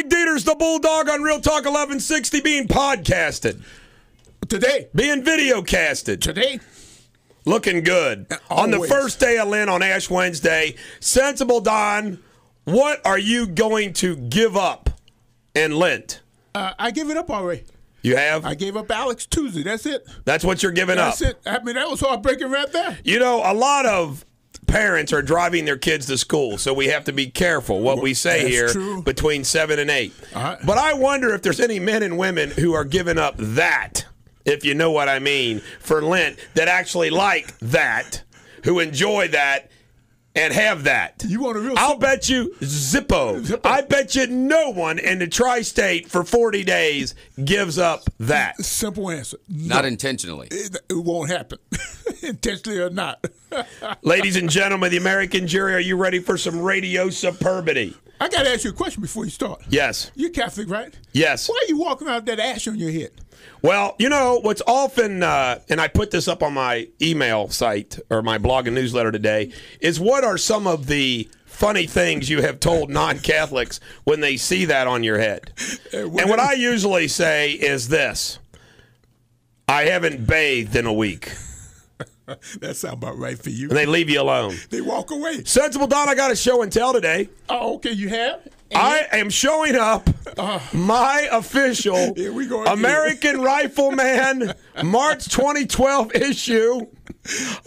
Deters, the Bulldog on Real Talk 1160 being podcasted. Today. Being videocasted. Today. Looking good. On the first day of Lent on Ash Wednesday, Sensible Don, what are you going to give up in Lent? I give it up already. You have? I gave up Alex Tuesday. That's it. That's what you're giving up? That's it. I mean, that was heartbreaking right there. You know, a lot of parents are driving their kids to school, so we have to be careful what we say here between 7 and 8. But I wonder if there's any men and women who are giving up that, if you know what I mean, for Lent, that actually like that, who enjoy that, and have that. You want a real I'll bet you Zippo. I bet you no one in the tri-state for 40 days gives up that. Simple answer. No. Not intentionally. It won't happen. Intentionally or not. Ladies and gentlemen, the American jury, are you ready for some radio superbity? I got to ask you a question before you start. Yes. You're Catholic, right? Yes. Why are you walking around with that ash on your head? Well, you know, what's often, and I put this up on my email site or my blog and newsletter today, is what are some of the funny things you have told non-Catholics when they see that on your head? And what I usually say is this: I haven't bathed in a week. That sounds about right for you. And they leave you alone. They walk away. Sensible Don, I got a show and tell today. Oh, okay, you have? I am showing up my official American Rifleman March 2012 issue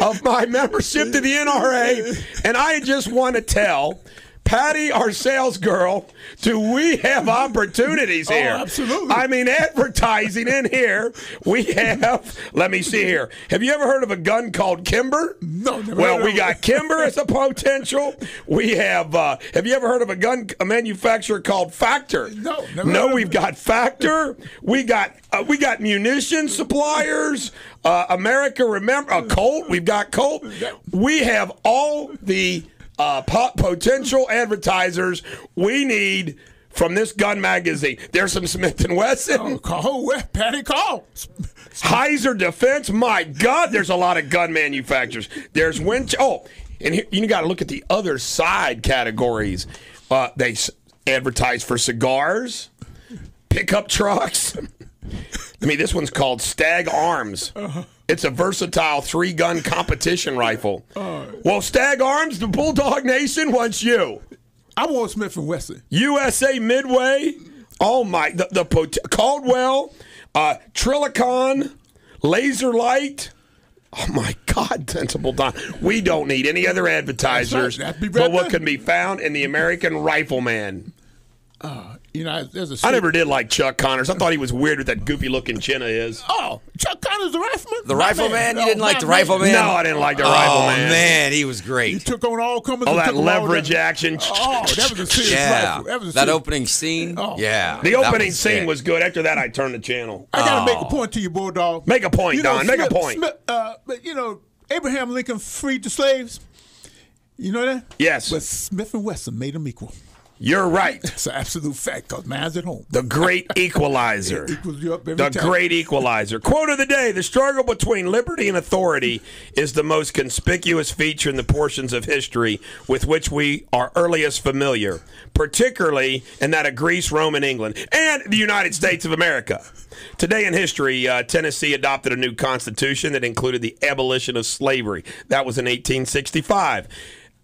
of my membership to the NRA, and I just want to tell Patty, our sales girl, do we have opportunities here? Oh, absolutely. I mean, advertising in here. We have, let me see here. Have you ever heard of a gun called Kimber? No, never. Well, we got Kimber as a potential. We have you ever heard of a manufacturer called Factor? No, never. No, we've got Factor. We got munition suppliers. America, remember, Colt. We've got Colt. We have all the potential advertisers we need from this gun magazine. There's some Smith & Wesson. Patty, call. Heiser Defense. My God, there's a lot of gun manufacturers. There's and here, you got to look at the other side categories. They advertise for cigars, pickup trucks. I mean, this one's called Stag Arms. It's a versatile 3-gun competition rifle. Well, Stag Arms, the Bulldog Nation wants you. I want Smith & Wesson. USA Midway. Oh, my. The Caldwell, Trillicon, Laser Light. Oh, my God, Sensible Don. We don't need any other advertisers but what can be found in the American Rifleman. You know, I never did like Chuck Connors. I thought he was weird with that goopy-looking chin of his. Oh, Chuck Connors, the Rifleman? The Rifleman? You didn't like the Rifleman? No, I didn't like the Rifleman. Oh, man, he was great. He took on all comers. Oh, that leverage action. Oh, that was a serious rifle. That opening scene? Oh. Yeah. The opening scene was good. After that, I turned the channel. I got to make a point to you, Bulldog. Make a point, Don. Make a point. But, you know, Abraham Lincoln freed the slaves. You know that? Yes. But Smith & Wesson made them equal. You're right. It's an absolute fact because man's at home. The great equalizer. It equals you up every time. Great equalizer. Quote of the day: the struggle between liberty and authority is the most conspicuous feature in the portions of history with which we are earliest familiar, particularly in that of Greece, Rome, and England, and the United States of America. Today in history, Tennessee adopted a new constitution that included the abolition of slavery. That was in 1865.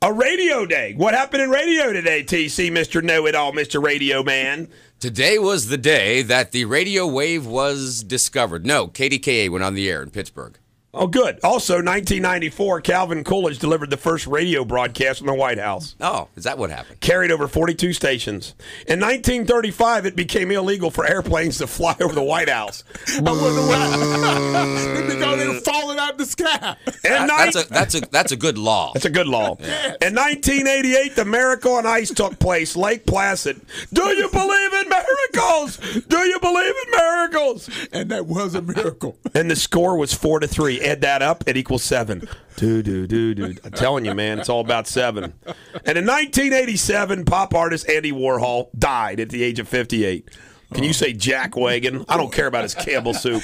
A radio day. What happened in radio today, TC, Mr. Know-It-All, Mr. Radio Man? Today was the day that the radio wave was discovered. No, KDKA went on the air in Pittsburgh. Oh, good. Also, 1994, Calvin Coolidge delivered the first radio broadcast from the White House. Oh, is that what happened? Carried over 42 stations. In 1935, it became illegal for airplanes to fly over the White House. I wonder why. Because they were falling out of the sky. That's a good law. That's a good law. Yes. In 1988, the Miracle on Ice took place, Lake Placid. Do you believe in miracles? Do you believe in miracles? And that was a miracle. And the score was 4-3. Add that up, it equals 7. I'm telling you, man, it's all about 7. And in 1987, pop artist Andy Warhol died at the age of 58. Can you say Jack Wagon? I don't care about his Campbell soup.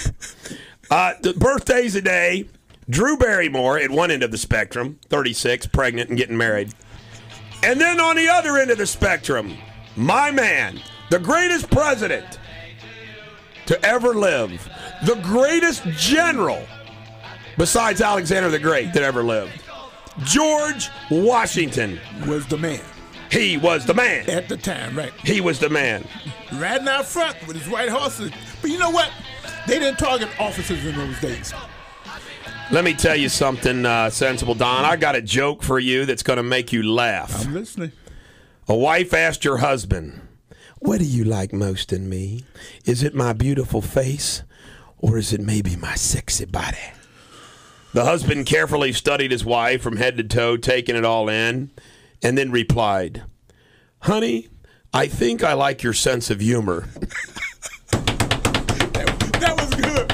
The birthdays today: Drew Barrymore at one end of the spectrum, 36, pregnant and getting married. And then on the other end of the spectrum, my man, the greatest president to ever live, the greatest general besides Alexander the Great that ever lived. George Washington Was the man He was the man. at the time, right? He was the man. Riding out front with his white horses. But you know what? They didn't target officers in those days. Let me tell you something, Sensible Don. I got a joke for you that's going to make you laugh. I'm listening. A wife asked her husband, "What do you like most in me? Is it my beautiful face, or is it maybe my sexy body?" The husband carefully studied his wife from head to toe, taking it all in, and then replied, "Honey, I think I like your sense of humor." That was good.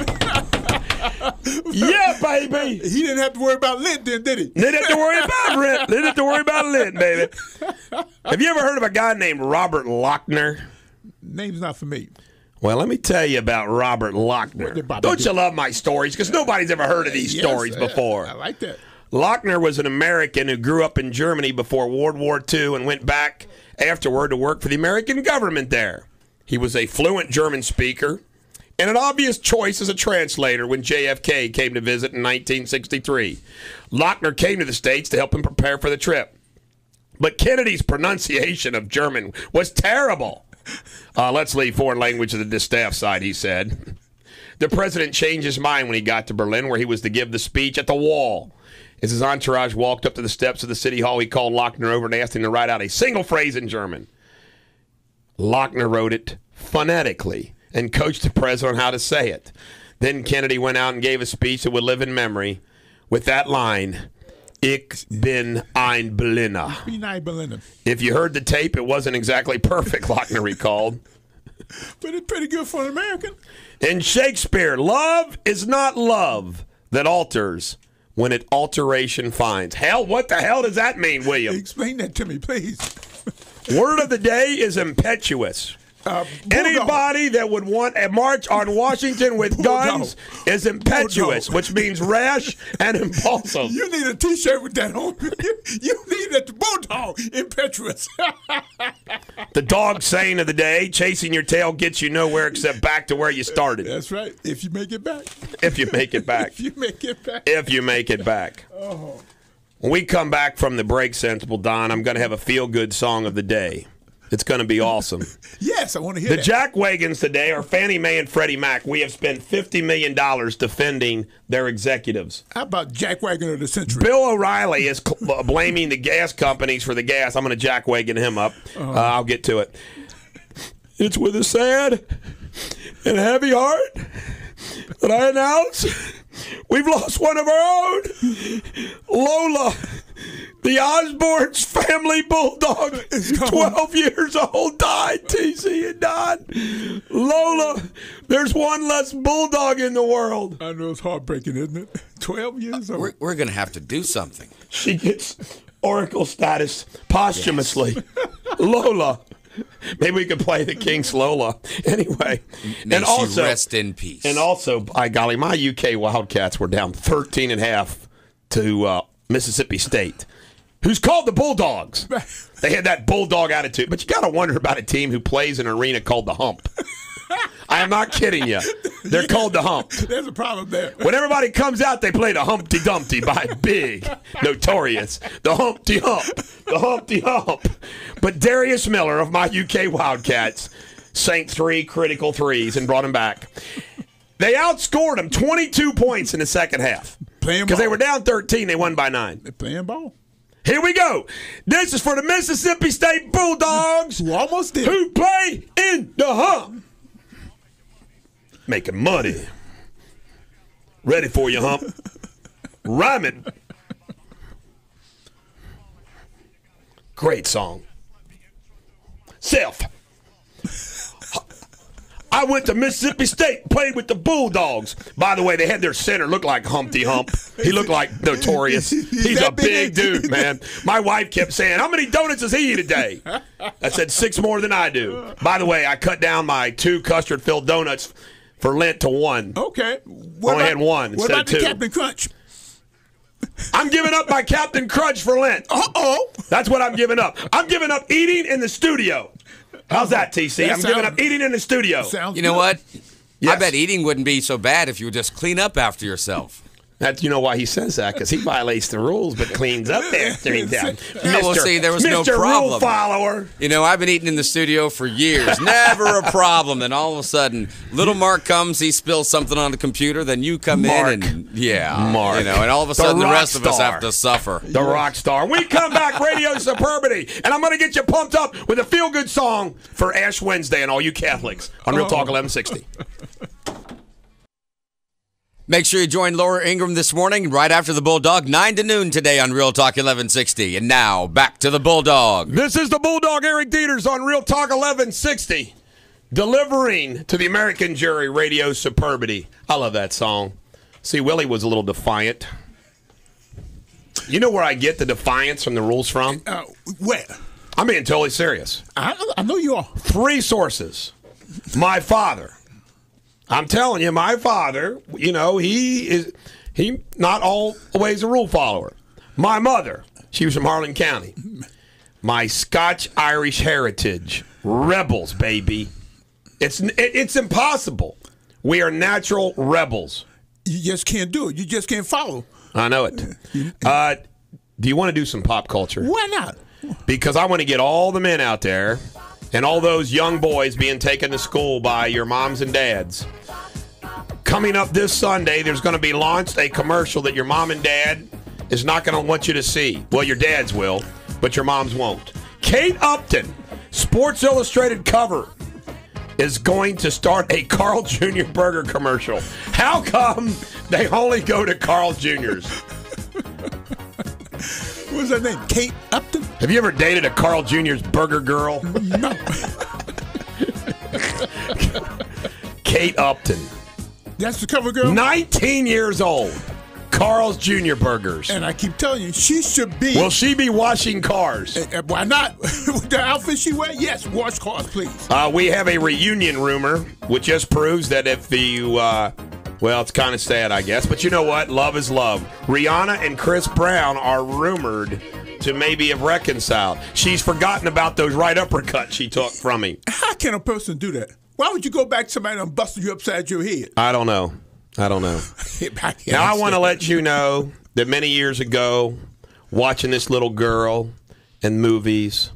Yeah, baby. He didn't have to worry about lint then, did he? Didn't have to worry about rent. Didn't have to worry about lint, baby. Have you ever heard of a guy named Robert Lochner? Name's not for me. Well, let me tell you about Robert Lochner. did Bobby Don't do? you love my stories? Because nobody's ever heard of these Yes, stories before. I like that. Lochner was an American who grew up in Germany before World War II and went back afterward to work for the American government there. He was a fluent German speaker and an obvious choice as a translator when JFK came to visit in 1963. Lochner came to the States to help him prepare for the trip. But Kennedy's pronunciation of German was terrible. Let's leave foreign language to the distaff side, he said. The president changed his mind when he got to Berlin, where he was to give the speech at the wall. As his entourage walked up to the steps of the city hall, he called Lochner over and asked him to write out a single phrase in German. Lochner wrote it phonetically and coached the president on how to say it. Then Kennedy went out and gave a speech that would live in memory with that line, "Ich bin ein Berliner." Be nice, Berliner. If you heard the tape, it wasn't exactly perfect, Lochner recalled. But it's pretty good for an American. In Shakespeare, love is not love that alters when it alteration finds. Hell, what the hell does that mean, William? Explain that to me, please. Word of the day is impetuous. Bulldog. Anybody that would want a march on Washington with Bulldog. guns is impetuous, Bulldog. which means rash and impulsive. You need a T-shirt with that on. You need a Bulldog, impetuous. The dog saying of the day, chasing your tail gets you nowhere except back to where you started. That's right. If you make it back. If you make it back. If you make it back. If you make it back. Oh. When we come back from the break, Sensible Don, I'm going to have a feel-good song of the day. It's going to be awesome. Yes, I want to hear The that. Jack Wagons today are Fannie Mae and Freddie Mac. We have spent $50 million defending their executives. How about Jack Wagner of the Century? Bill O'Reilly is blaming the gas companies for the gas. I'm going to Jack Wagon him up. I'll get to it. It's with a sad and heavy heart that I announce we've lost one of our own. Lola, the Osborne's family bulldog, 12 years old, died, TC and Don. Lola, there's one less bulldog in the world. I know it's heartbreaking, isn't it? 12 years old. We're going to have to do something. She gets Oracle status posthumously. Lola. Maybe we could play the King's Lola. Anyway. May and she also, rest in peace. And also, by golly, my UK Wildcats were down 13.5 to Mississippi State, who's called the Bulldogs. They had that bulldog attitude. But you got to wonder about a team who plays in an arena called the Hump. I am not kidding you. They're called the Hump. There's a problem there. When everybody comes out, they play the Humpty Dumpty by Big, Notorious. The Humpty Hump. The Humpty Hump. But Darius Miller of my UK Wildcats sank 3 critical threes and brought him back. They outscored them 22 points in the second half. Playing Because they ball. were down 13, they won by 9. They're playing ball. Here we go. This is for the Mississippi State Bulldogs Who almost did. who play in the Hump. Making money. Ready for you, Hump. Rhyming. Great song. Self. I went to Mississippi State, played with the Bulldogs. By the way, they had their center look like Humpty Hump. He looked like Notorious. He's a that big big? dude, man. My wife kept saying, "How many donuts does he eat a day?" I said, 6 more than I do. By the way, I cut down my 2 custard-filled donuts for Lent to 1. Okay. Only had 1 What instead about of 2. the Captain Crunch? I'm giving up my Captain Crunch for Lent. Uh-oh. That's what I'm giving up. I'm giving up eating in the studio. How's that, TC? I'm giving up eating in the studio. You know what? Yes. I bet eating wouldn't be so bad if you would just clean up after yourself. That's, you know why he says that, because he violates the rules but cleans up after he does. Well, see, there was no problem. Rule follower. You know, I've been eating in the studio for years. Never a problem. Then all of a sudden, little Mark comes, he spills something on the computer, then you come in and, Mark. You know, and all of a sudden the rest of us have to suffer. The rock star. We come back, Radio Superbity, and I'm going to get you pumped up with a feel-good song for Ash Wednesday and all you Catholics on Real Talk 1160. Make sure you join Laura Ingram this morning right after the Bulldog, 9 to noon today on Real Talk 1160. And now, back to the Bulldog. This is the Bulldog, Eric Deters on Real Talk 1160, delivering to the American jury Radio Superbity. I love that song. See, Willie was a little defiant. You know where I get the defiance from the rules from? Where? I'm being totally serious. I know you are. 3 sources. My father. I'm telling you, my father, you know, he not always a rule follower. My mother, she was from Harlan County. My Scotch-Irish heritage. Rebels, baby. It's impossible. We are natural rebels. You just can't do it. You just can't follow. I know it. Do you want to do some pop culture? Why not? Because I want to get all the men out there and all those young boys being taken to school by your moms and dads. Coming up this Sunday, there's going to be launched a commercial that your mom and dad is not going to want you to see. Well, your dads will, but your moms won't. Kate Upton, Sports Illustrated cover, is going to start a Carl Jr. burger commercial. How come they only go to Carl Jr.'s? What's her name? Kate Upton? Have you ever dated a Carl Jr.'s burger girl? No. Kate Upton. That's the cover girl? 19 years old. Carl's Jr. Burgers. And I keep telling you, she should be. Will she be washing cars? Why not? With the outfit she wears? Yes, wash cars, please. We have a reunion rumor, which just proves that if you, well, it's kind of sad, I guess. But you know what? Love is love. Rihanna and Chris Brown are rumored to maybe have reconciled. She's forgotten about those right uppercuts she took from him. How can a person do that? Why would you go back to somebody and busted you upside your head? I don't know. Now, I want to let you know that many years ago, watching this little girl in movies,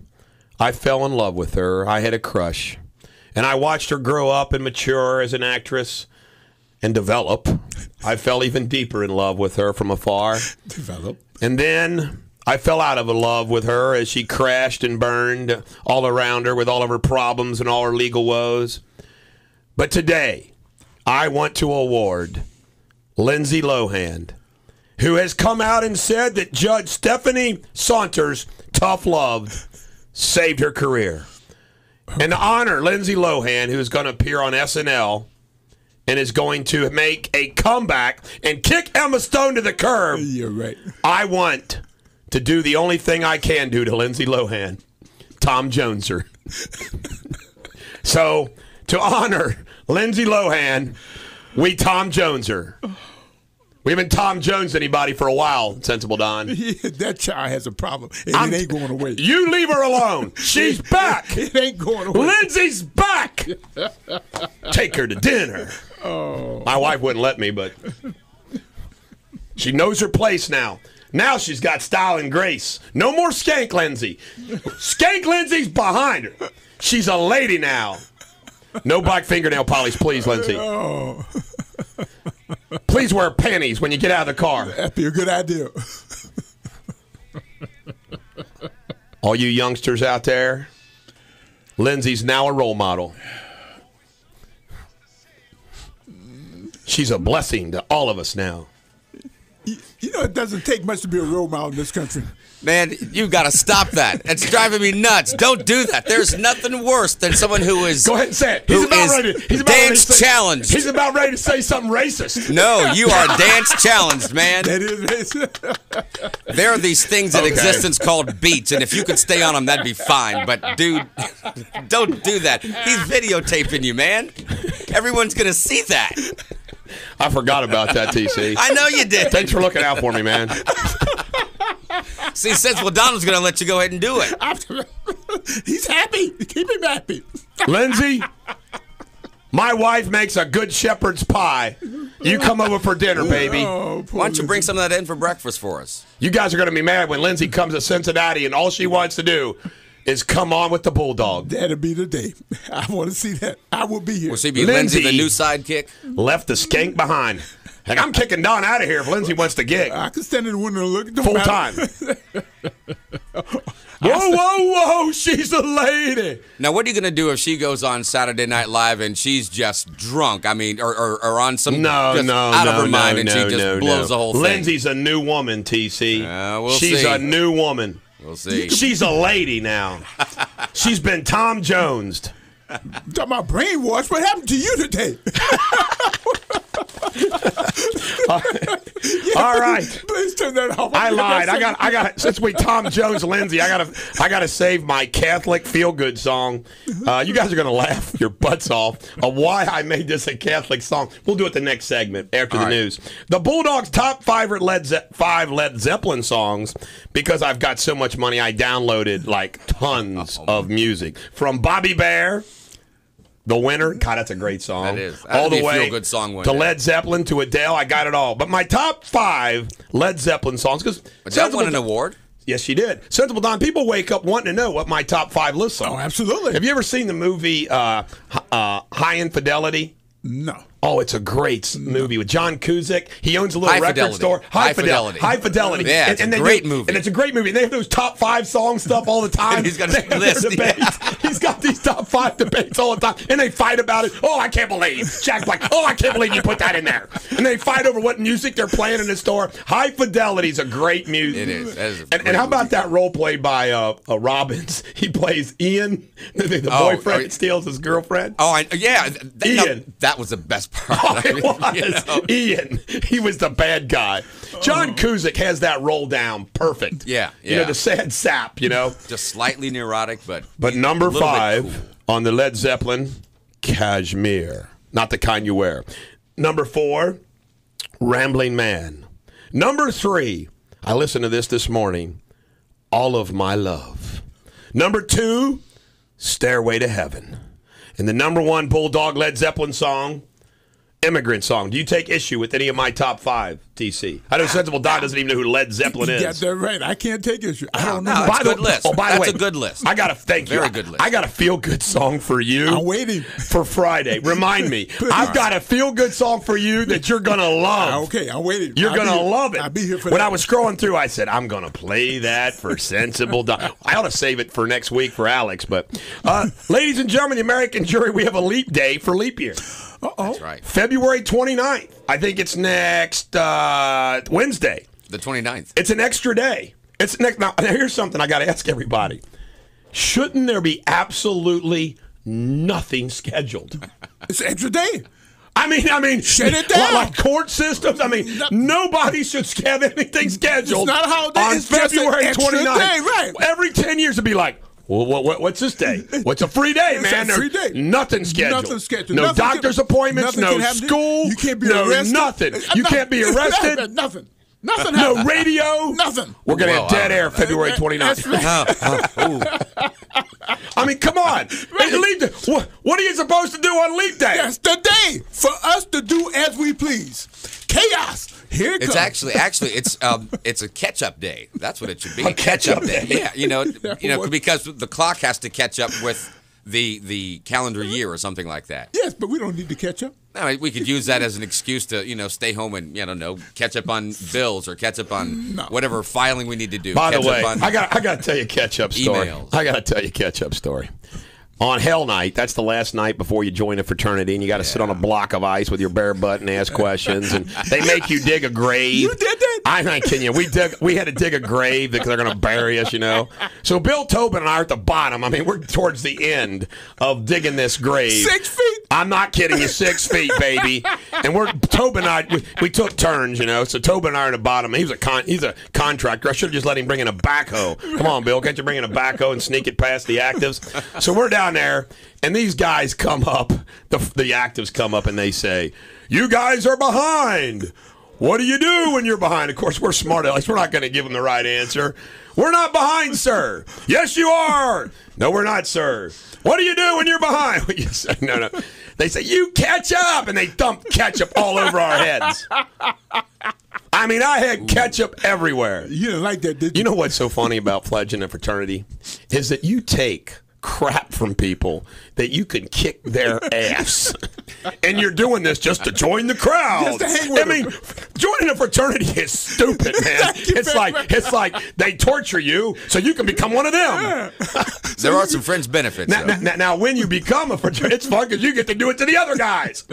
I fell in love with her. I had a crush. And I watched her grow up and mature as an actress and develop. I fell even deeper in love with her from afar. Develop. And then I fell out of love with her as she crashed and burned all around her with all of her problems and all her legal woes. But today, I want to award Lindsay Lohan, who has come out and said that Judge Stephanie Saunders' tough love saved her career. And to honor Lindsay Lohan, who is going to appear on SNL and is going to make a comeback and kick Emma Stone to the curb, You're right. I want to do the only thing I can do to Lindsay Lohan, Tom Joneser. So, to honor Lindsay Lohan, we Tom Joneser. We haven't Tom Jones anybody for a while, Sensible Don. Yeah, that child has a problem, and it ain't going away. You leave her alone. She's back. It ain't going away. Lindsay's back. Take her to dinner. Oh. My wife wouldn't let me, but she knows her place now. Now she's got style and grace. No more Skank Lindsay. Skank Lindsay's behind her. She's a lady now. No black fingernail polish, please, Lindsay. Oh. Please wear panties when you get out of the car. That'd be a good idea. All you youngsters out there, Lindsay's now a role model. She's a blessing to all of us now. You know, it doesn't take much to be a role model in this country. Man, you got to stop that. It's driving me nuts. Don't do that. There's nothing worse than someone who is. Go ahead and say it. He's dance challenged. He's about ready to say something racist. No, you are dance challenged, man. That is racist. There are these things in existence called beats, and if you could stay on them, that'd be fine. But, dude, don't do that. He's videotaping you, man. Everyone's going to see that. I forgot about that, TC. I know you did. Thanks for looking out for me, man. See, Sensible Donald's going to let you go ahead and do it. He's happy. Keep him happy. Lindsay, my wife makes a good shepherd's pie. You come over for dinner, baby. Oh, Why don't you bring some of that in for breakfast for us? You guys are going to be mad when Lindsay comes to Cincinnati and all she wants to do is come on with the Bulldog. That'll be the day. I want to see that. I will be here. Will she be Lindsay, the new sidekick? Left the skank behind. Heck, I'm kicking Don out of here if Lindsay wants to gig. I can stand in the window and look. Full time. Whoa, she's a lady. Now, what are you going to do if she goes on Saturday Night Live and she's just drunk? I mean, or on some out of her mind and she just blows the whole thing. Lindsay's a new woman, TC. She's see. A new woman. We'll see. She's a lady now. She's been Tom Jones'd. Talking about brainwash. What happened to you today? All right. Please turn that off. I lied. I got. Since we Tom Jones Lindsay, I gotta save my Catholic feel good song. You guys are gonna laugh your butts off of why I made this a Catholic song. We'll do it the next segment after the news. The Bulldogs' top 5 Led Zeppelin songs, because I've got so much money. I downloaded like tons of music from Bobby Bear. The Winner, God, that's a great song. That is. All the way good song to Led Zeppelin, to Adele, I got it all. But my top 5 Led Zeppelin songs, because Adele won an award. Yes, she did. Sensible Don, people wake up wanting to know what my top 5 lists are. Oh, absolutely. Have you ever seen the movie High Infidelity? No. Oh, it's a great movie with John Cusack. He owns a little High record Fidelity. store. High Fidelity. High Fidelity. Yeah, it's a great movie. And it's a great movie. And they have those top 5 song stuff all the time. And he's got a list. He's got these top 5 debates all the time. And they fight about it. Oh, I can't believe. Jack Black. Oh, I can't believe you put that in there. And they fight over what music they're playing in the store. High Fidelity is a great music. It is. That is a and how about that role play by Robbins? He plays Ian, the boyfriend that steals his girlfriend. Oh, yeah. Ian. That was the best part. Oh, it was. Ian. He was the bad guy. John Cusack has that roll down perfect. Yeah. You know, the sad sap, Just slightly neurotic, but number 5 cool. on the Led Zeppelin, Cashmere. Not the kind you wear. Number 4, Rambling Man. Number 3, I listened to this morning, All of My Love. Number 2, Stairway to Heaven. And the number 1 Bulldog Led Zeppelin song, Immigrant Song. Do you take issue with any of my top 5, TC? I know Sensible Don doesn't even know who Led Zeppelin is. Yeah, they're right. I can't take issue. I don't know. No, it's a good list. Oh, by the way, that's a good list. I got to thank you. Very good list. I got a feel-good song for you. I'm waiting. For Friday. Remind me. I've got a feel-good song for you that you're going to love. Okay, I'm waiting. You're going to love it. I'll be here for when that. I was scrolling through, I said, I'm going to play that for Sensible Don. I ought to save it for next week for Alex. But, ladies and gentlemen, the American jury, we have a leap day for leap year. That's right. February 29th. I think it's next Wednesday. The 29th. It's an extra day. It's next. Now, here's something I got to ask everybody. Shouldn't there be absolutely nothing scheduled? It's an extra day. I mean, shut it down. Like court systems. I mean, nobody should have anything scheduled. It's not a holiday. On It's just an February extra 29th. day, right. Every 10 years it'd be like, well, what's this day? What's a free day, man? It's a free day. Nothing scheduled. Nothing scheduled. No Nothing doctor's appointments. No school. You can't be no arrested. Nothing. You can't be arrested. Nothing. Nothing. No happened. radio. Nothing. We're going to have dead air February 29th. I mean, come on. What are you supposed to do on Leap Day? That's the day for us to do as we please. Chaos. Here it comes. It's it's a catch-up day. That's what it should be. A catch-up day. Yeah, because the clock has to catch up with the calendar year or something like that. Yes, but we don't need to catch up. No, we could use that as an excuse to stay home and catch up on bills or catch up on whatever filing we need to do. By the catch way, up on I got to tell you a catch-up story. emails. I got to tell you a catch-up story. On Hell Night, that's the last night before you join a fraternity, and you got to sit on a block of ice with your bare butt and ask questions, and they make you dig a grave. You did that? I'm not kidding you. We had to dig a grave because they're going to bury us, So Bill Tobin and I are at the bottom. I mean, we're towards the end of digging this grave. 6 feet? I'm not kidding you. 6 feet, baby. And Tobin and I, we took turns, So Tobin and I are at the bottom. He's a contractor. I should have just let him bring in a backhoe. Come on, Bill. Can't you bring in a backhoe and sneak it past the actives? So we're down there, and these guys come up. The actives come up, and they say, "You guys are behind. What do you do when you're behind? Of course, we're smart alecks. We're not going to give them the right answer. We're not behind, sir. Yes, you are. No, we're not, sir. What do you do when you're behind? You say, no. They say, you catch up, and they dump ketchup all over our heads. I mean, I had ketchup everywhere. You didn't like that, did you? You know what's so funny about pledging a fraternity is that you take crap from people that you can kick their ass. And you're doing this just to join the crowd. Just to hang with I mean, joining a fraternity is stupid, man. It's like they torture you so you can become one of them. There are some fringe benefits. Now, when you become a fraternity, it's fun because you get to do it to the other guys.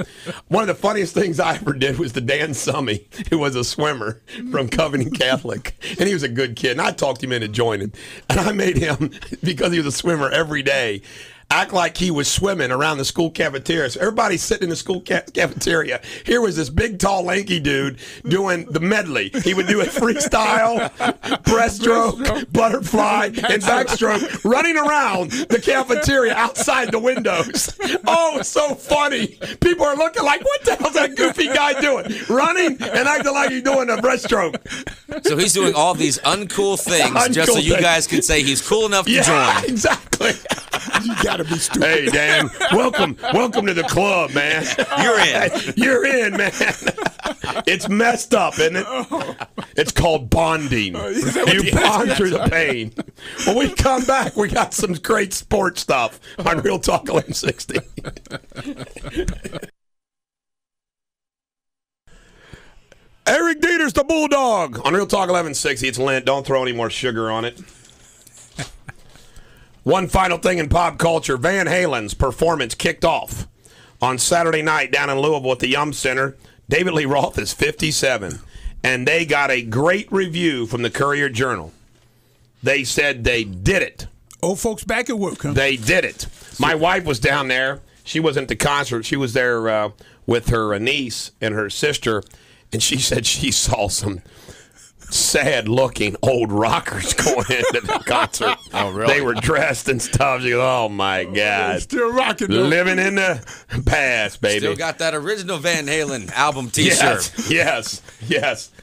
One of the funniest things I ever did was to Dan Summey, who was a swimmer from Covington Catholic. And he was a good kid. And I talked him into joining. And I made him, because he was a swimmer every day, act like he was swimming around the school cafeteria. So everybody's sitting in the school cafeteria. Here was this big, tall, lanky dude doing the medley. He would do a freestyle, breaststroke, butterfly, and backstroke, running around the cafeteria outside the windows. Oh, it's so funny. People are looking like, what the hell's that goofy guy doing? Running and acting like he's doing a breaststroke. So he's doing all these uncool things just so you guys can say he's cool enough to join. Exactly. You gotta be stupid. Hey, Dan, welcome to the club, man. You're in. You're in, man. It's messed up, isn't it? It's called bonding. You bond through the pain. When we come back, we got some great sports stuff on Real Talk 1160. Eric Deters, the Bulldog, on Real Talk 1160. It's Lent. Don't throw any more sugar on it. One final thing in pop culture. Van Halen's performance kicked off on Saturday night down in Louisville at the Yum Center. David Lee Roth is 57, and they got a great review from the Courier-Journal. They said they did it. Old folks back at work, huh? They did it. My wife was down there. She wasn't at the concert. She was there with her niece and her sister, and she said she saw some sad-looking old rockers going into the concert. Oh, really? They were dressed and stuff. She goes, oh, my God. Still rocking, though. Living in the past, baby. Still got that original Van Halen album T-shirt. Yes.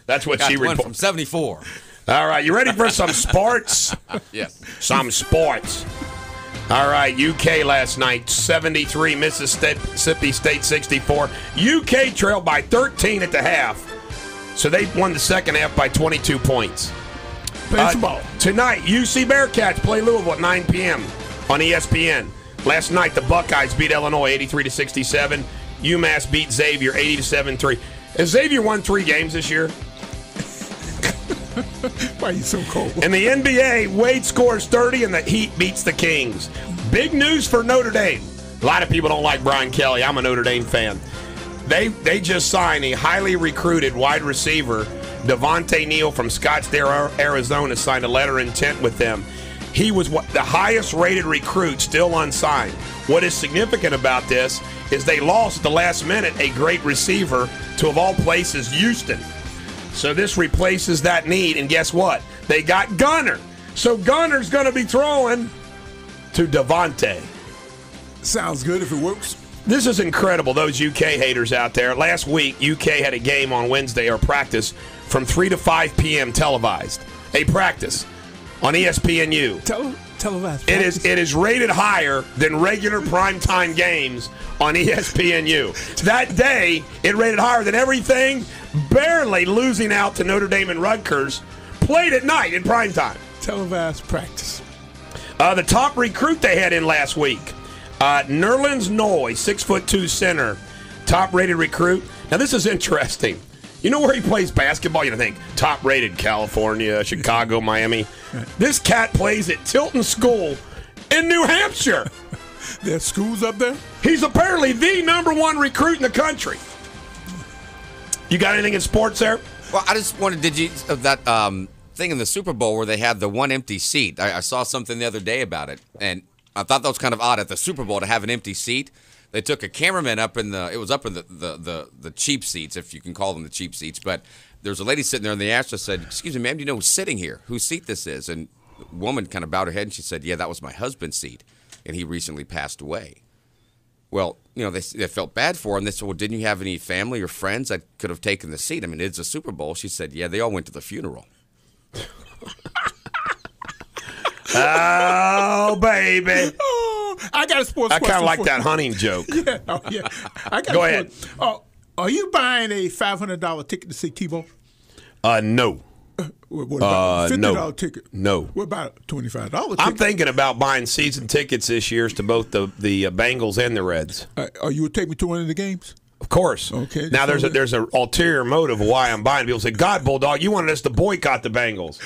That's what Got she one reported. from 74. All right, you ready for some sports? Yes. Some sports. All right, UK last night, 73, Mississippi State 64. UK trailed by 13 at the half. So they won the second half by 22 points. Baseball. Tonight, UC Bearcats play Louisville at 9 p.m. on ESPN. Last night, the Buckeyes beat Illinois 83-67. UMass beat Xavier 80-7-3. Has Xavier won 3 games this year? Why are you so cold? In the NBA, Wade scores 30 and the Heat beats the Kings. Big news for Notre Dame. A lot of people don't like Brian Kelly. I'm a Notre Dame fan. They just signed a highly recruited wide receiver, Devontae Neal from Scottsdale, Arizona, signed a letter of intent with them. He was the highest-rated recruit, still unsigned. What is significant about this is they lost at the last minute a great receiver to, of all places, Houston. So this replaces that need, and guess what? They got Gunner. So Gunner's going to be throwing to Devontae. Sounds good if it works. This is incredible, those UK haters out there. Last week, UK had a game on Wednesday, or practice, from 3 to 5 p.m. televised. A practice on ESPNU. Televised It practice. is rated higher than regular primetime games on ESPNU. That day, it rated higher than everything, barely losing out to Notre Dame and Rutgers, played at night in primetime. Televised practice. The top recruit they had in last week, Nerlens Noy, 6'2" center, top-rated recruit. Now, this is interesting. You know where he plays basketball? You think top-rated California, Chicago, Miami. This cat plays at Tilton School in New Hampshire. There's schools up there? He's apparently the #1 recruit in the country. You got anything in sports there? Well, I just wanted, did you, that thing in the Super Bowl where they had the one empty seat? I saw something the other day about it, and I thought that was kind of odd at the Super Bowl to have an empty seat. They took a cameraman up in the cheap seats, if you can call them the cheap seats. But there was a lady sitting there, and they asked her, said, "Excuse me, ma'am, do you know who's sitting here? Whose seat this is?" And the woman kind of bowed her head, and she said, "Yeah, that was my husband's seat, and he recently passed away." Well, they felt bad for him. They said, well, didn't you have any family or friends that could have taken the seat? I mean, it's a Super Bowl. She said, yeah, they all went to the funeral. Oh, baby. Oh, I got a sports I question. kind of like for that you. hunting joke. Yeah, yeah. Go ahead. Are you buying a $500 ticket to see Tebow? No. What about a $50 no. ticket? No. What about a $25 ticket? I'm thinking about buying season tickets this year to both the Bengals and the Reds. Are you would take me to one of the games? Of course. Okay. Now there's an ulterior motive of why I'm buying. People say, "God, Bulldog, you wanted us to boycott the Bengals."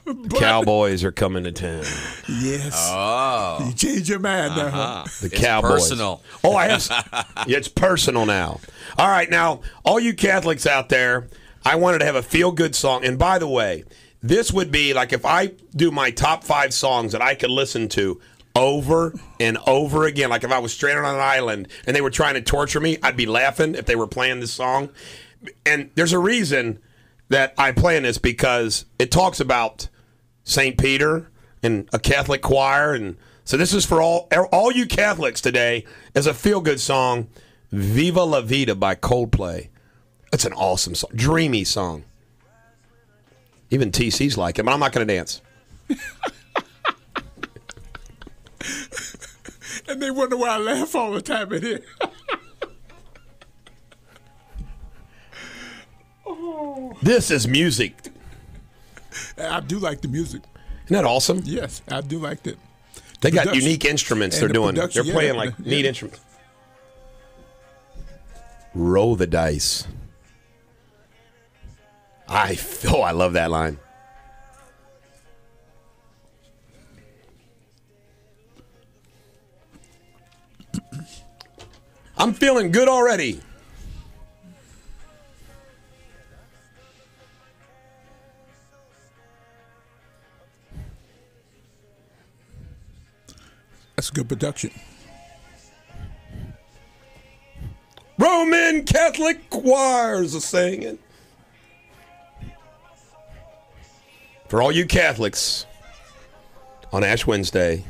The Cowboys are coming to town. Yes. Oh. You changed your mind now. Huh? The It's Cowboys. personal. Oh, I have. Yeah, it's personal now. All right, now all you Catholics out there, I wanted to have a feel-good song. And by the way, this would be like if I do my top 5 songs that I could listen to over and over again. Like if I was stranded on an island and they were trying to torture me, I'd be laughing if they were playing this song. And there's a reason that I play this, because it talks about St. Peter and a Catholic choir. And so this is for all you Catholics today as a feel-good song, Viva La Vida by Coldplay. That's an awesome song. Dreamy song. Even TC's like it, but I'm not going to dance. And they wonder why I laugh all the time at it. This is music. I do like the music. Isn't that awesome? Yes, I do like that. They got production. unique instruments And they're the doing. production, They're playing yeah. like Yeah. neat instruments. Roll the dice. I love that line. I'm feeling good already. That's good production. Roman Catholic choirs are singing. For all you Catholics on Ash Wednesday,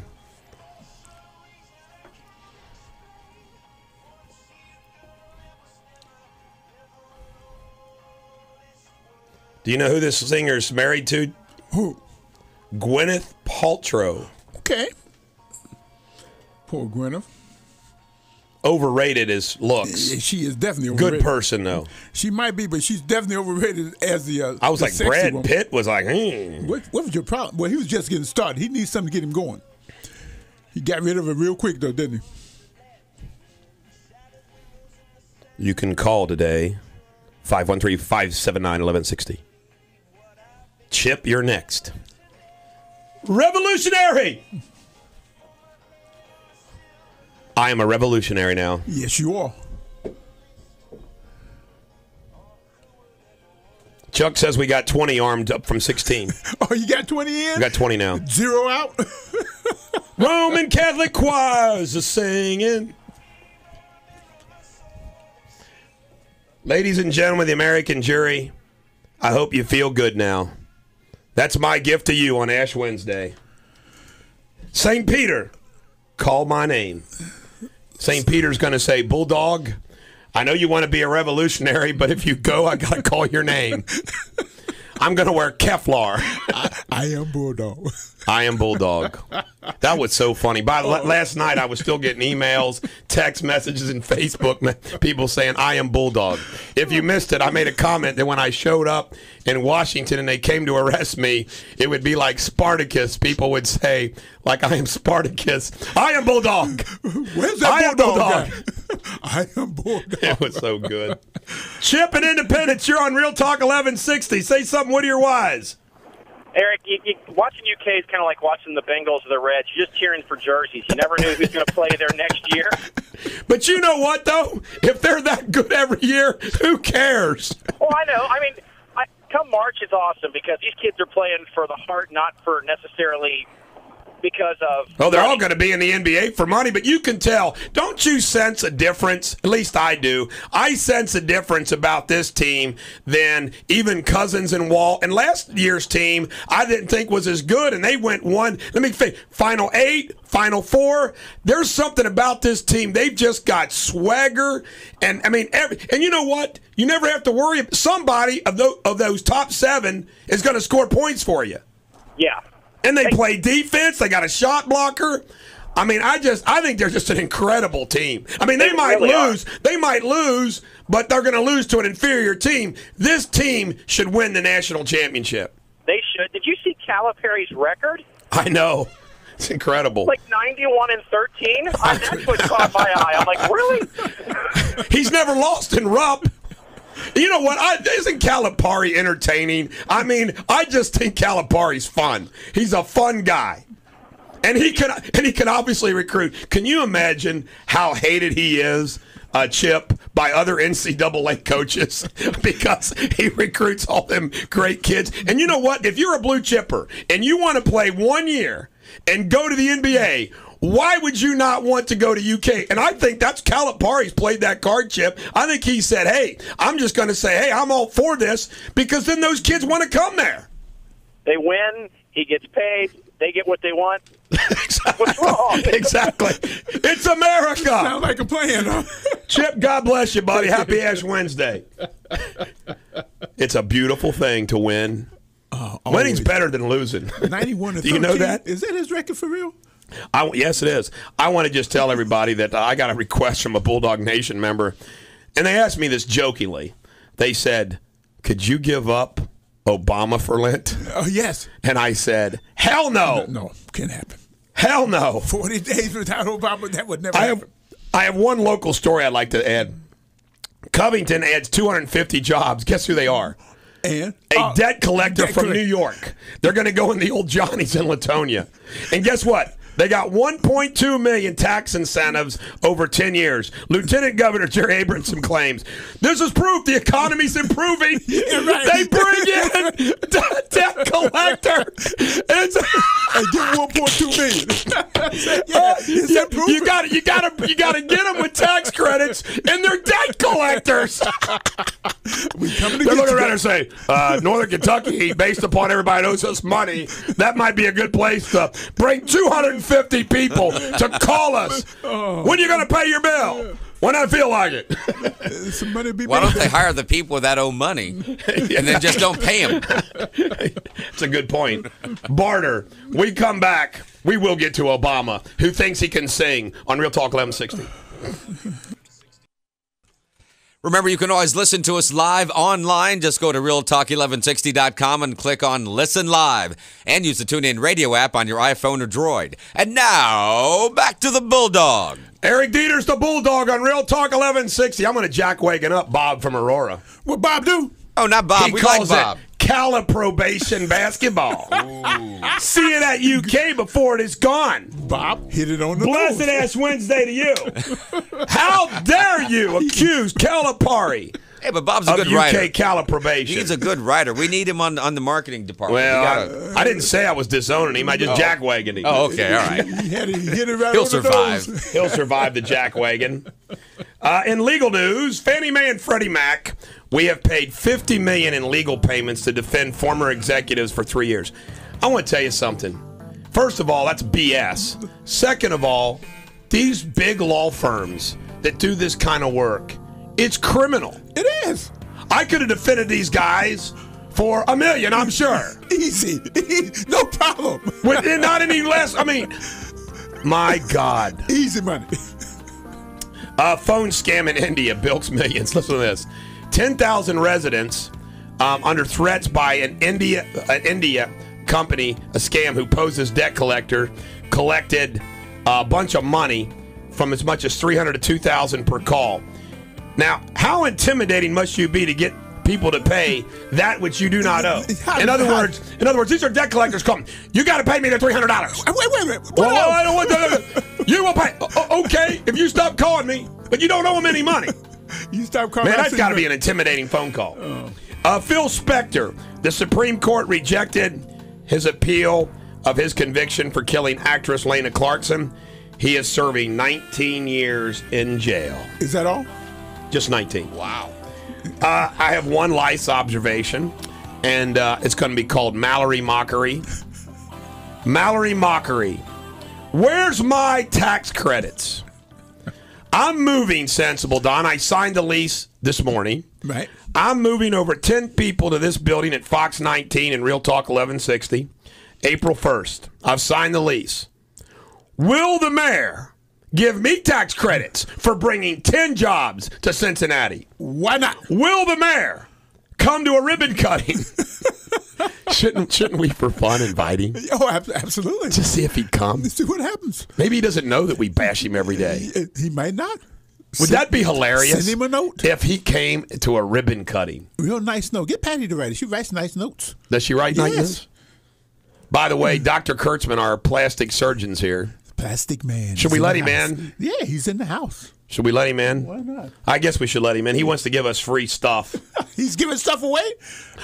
do you know who this singer's married to? Who? Gwyneth Paltrow. Okay. Poor Gwyneth. Overrated as looks. Yeah, she is definitely overrated. Good person, though. She might be, but she's definitely overrated as the. I was the like, sexy Brad woman. Pitt was like, What was your problem? Well, he was just getting started. He needs something to get him going. He got rid of it real quick, though, didn't he? You can call today, 513-579-1160. Chip, you're next. Revolutionary! I am a revolutionary now. Yes, you are. Chuck says we got 20 armed up from 16. Oh, you got 20 in? We got 20 now. 0 out? Roman Catholic choirs are singing. Ladies and gentlemen, the American jury, I hope you feel good now. That's my gift to you on Ash Wednesday. St. Peter, call my name. St. Peter's going to say, Bulldog, I know you want to be a revolutionary, but if you go, I got to call your name. I'm going to wear Kevlar. I am Bulldog. I am Bulldog. That was so funny. Last night, I was still getting emails, text messages, and Facebook people saying, I am Bulldog. If you missed it, I made a comment that when I showed up in Washington and they came to arrest me, it would be like Spartacus. People would say, like, I am Spartacus. I am Bulldog. Where's that Bulldog guy? I am Bulldog. It was so good. Chip and Independence, you're on Real Talk 1160. Say something, Woody or Wise. Eric, watching UK is kind of like watching the Bengals or the Reds. You're just cheering for jerseys. You never knew who's going to play there next year. But you know what, though? If they're that good every year, who cares? Well, I know. I mean, come March is awesome because these kids are playing for the heart, not for necessarily because of. Oh, they're all money. going to be in the NBA for money, but you can tell. Don't you sense a difference? At least I do. I sense a difference about this team than even Cousins and Wall. And last year's team, I didn't think was as good, and they went Final 8, Final 4. There's something about this team. They've just got swagger, and I mean, and you know what? You never have to worry. Somebody of those top 7 is going to score points for you. Yeah. And they play defense. They got a shot blocker. I mean, I think they're just an incredible team. I mean, they might really lose. They might lose, but they're going to lose to an inferior team. This team should win the national championship. They should. Did you see Calipari's record? I know. It's incredible. Like 91-13. That's what caught my eye. I'm like, really? He's never lost in Rupp. You know what? Isn't Calipari entertaining? I mean, I just think Calipari's fun. He's a fun guy. And he can obviously recruit. Can you imagine how hated he is, Chip, by other NCAA coaches because he recruits all them great kids? And you know what? If you're a blue chipper and you want to play 1 year and go to the NBA, why would you not want to go to UK? And I think that's Calipari's played that card, Chip. I think he said, hey, I'm just going to say, hey, I'm all for this because then those kids want to come there. They win. He gets paid. They get what they want. Exactly. What's wrong? Exactly. It's America. Sounds like a plan, huh? Chip, God bless you, buddy. Happy Ash Wednesday. It's a beautiful thing to win. Winning's better than losing. 91-13. Do you know that? Is that his record for real? Yes, it is. I want to just tell everybody that I got a request from a Bulldog Nation member, and they asked me this jokingly. They said, could you give up Obama for Lent? Oh, yes. And I said, hell no. No, can't happen. Hell no. 40 days without Obama, that would never happen. I have one local story I'd like to add. Covington adds 250 jobs. Guess who they are? And a debt collector from New York. They're going to go in the old Johnny's in Latonia. And guess what? They got $1.2 million tax incentives over 10 years. Lieutenant Governor Jerry Abramson claims this is proof the economy's improving. Right. They bring in debt collector. And give him $1.2 million. You got to get them with tax credits, and they're debt collectors. They're looking around and say, Northern Kentucky, based upon everybody owes us money, that might be a good place to bring 250 people to call us. When are you going to pay your bill? When I feel like it. Why don't they hire the people that owe money and then just don't pay them? It's a good point. Barter. We come back. We will get to Obama, who thinks he can sing on Real Talk 1160. Remember, you can always listen to us live online. Just go to realtalk1160.com and click on Listen Live. And use the TuneIn Radio app on your iPhone or Droid. And now, back to the Bulldog. Eric Deters, the Bulldog on Real Talk 1160. I'm going to jack waking up Bob from Aurora. What Bob do? Oh, not Bob. He we calls like Bob. it caliprobation basketball. See it at UK before it is gone. Bob hit it on the Blessed nose. ass Wednesday to you. How dare you accuse Calipari Hey, but Bob's a of good UK writer. caliprobation? He's a good writer. We need him on the marketing department. Well, I didn't say I was disowning him. I just jackwagging him. Oh, okay, all right. He hit it right He'll on survive. the nose. He'll survive the jackwagon. In legal news, Fannie Mae and Freddie Mac, we have paid $50 million in legal payments to defend former executives for 3 years. I want to tell you something. First of all, that's BS. Second of all, these big law firms that do this kind of work, it's criminal. It is. I could have defended these guys for $1 million, I'm sure. Easy. No problem. With not any less. I mean, my God. Easy money. Phone scam in India bilks millions. Listen to this. 10,000 residents under threats by an India company, a scam who posed as debt collector, collected a bunch of money from as much as $300 to $2,000 per call. Now, how intimidating must you be to get people to pay that which you do not owe? In other words, these are debt collectors coming. You got to pay me the $300. Wait. You will pay. Okay, if you stop calling me, but you don't owe them any money. You stop calling. Man, that's got to be an intimidating phone call. Phil Spector, the Supreme Court rejected his appeal of his conviction for killing actress Lena Clarkson. He is serving 19 years in jail. Is that all? Just 19. Wow. I have one lice observation, and it's going to be called Mallory Mockery. Mallory Mockery. Where's my tax credits? I'm moving, Sensible Don. I signed the lease this morning. Right. I'm moving over 10 people to this building at Fox 19 and Real Talk 1160, April 1st. I've signed the lease. Will the mayor give me tax credits for bringing 10 jobs to Cincinnati? Why not? Will the mayor come to a ribbon cutting? Shouldn't we, for fun, invite him? Oh, absolutely. To see if he'd come. See what happens. Maybe he doesn't know that we bash him every day. He might not. Would that be hilarious? Send him a note. If he came to a ribbon cutting. Real nice note. Get Patty to write it. She writes nice notes. Does she write nice Yes. notes? By the way, Dr. Kurtzman, our plastic surgeon's here. Plastic man. Should we He's let in him the house. in? Yeah, he's in the house. Should we let him in? Why not? I guess we should let him in. He wants to give us free stuff. He's giving stuff away?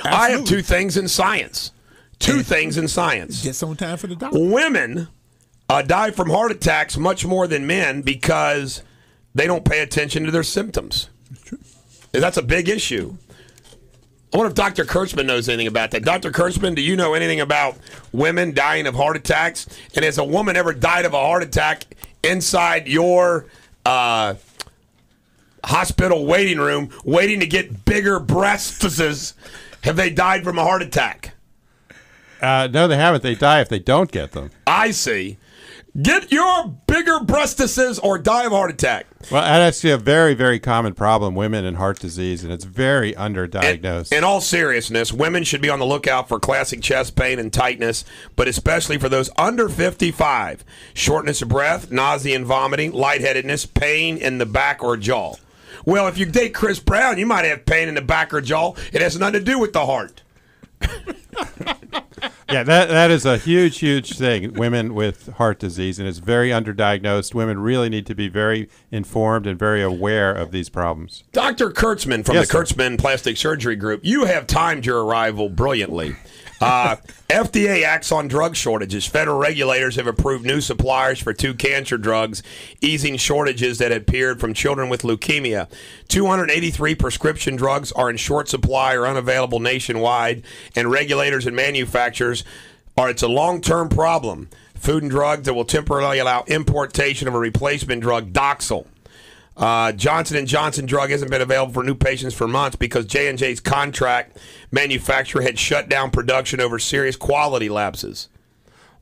I have Absolutely. two things in science. Two things in science. Get some time for the doctor. Women die from heart attacks much more than men because they don't pay attention to their symptoms. That's a big issue. I wonder if Dr. Kurtzman knows anything about that. Dr. Kurtzman, do you know anything about women dying of heart attacks? And has a woman ever died of a heart attack inside your hospital waiting room waiting to get bigger breasts? Have they died from a heart attack? No, they haven't. They die if they don't get them. I see. Get your bigger breastises or die of a heart attack. Well, that's actually a very, very common problem, women and heart disease, and it's very underdiagnosed. In all seriousness, women should be on the lookout for classic chest pain and tightness, but especially for those under 55. Shortness of breath, nausea and vomiting, lightheadedness, pain in the back or jaw. Well, if you date Chris Brown, you might have pain in the back or jaw. It has nothing to do with the heart. Yeah, that is a huge, huge thing, women with heart disease, and it's very underdiagnosed. Women really need to be very informed and very aware of these problems. Dr. Kurtzman from Yes, the sir. Kurtzman Plastic Surgery Group, you have timed your arrival brilliantly. FDA acts on drug shortages. Federal regulators have approved new suppliers for 2 cancer drugs, easing shortages that had appeared from children with leukemia. 283 prescription drugs are in short supply or unavailable nationwide, and regulators and manufacturers it's a long-term problem. Food and drugs that will temporarily allow importation of a replacement drug, Doxil. Johnson & Johnson drug hasn't been available for new patients for months because J&J's contract manufacturer had shut down production over serious quality lapses.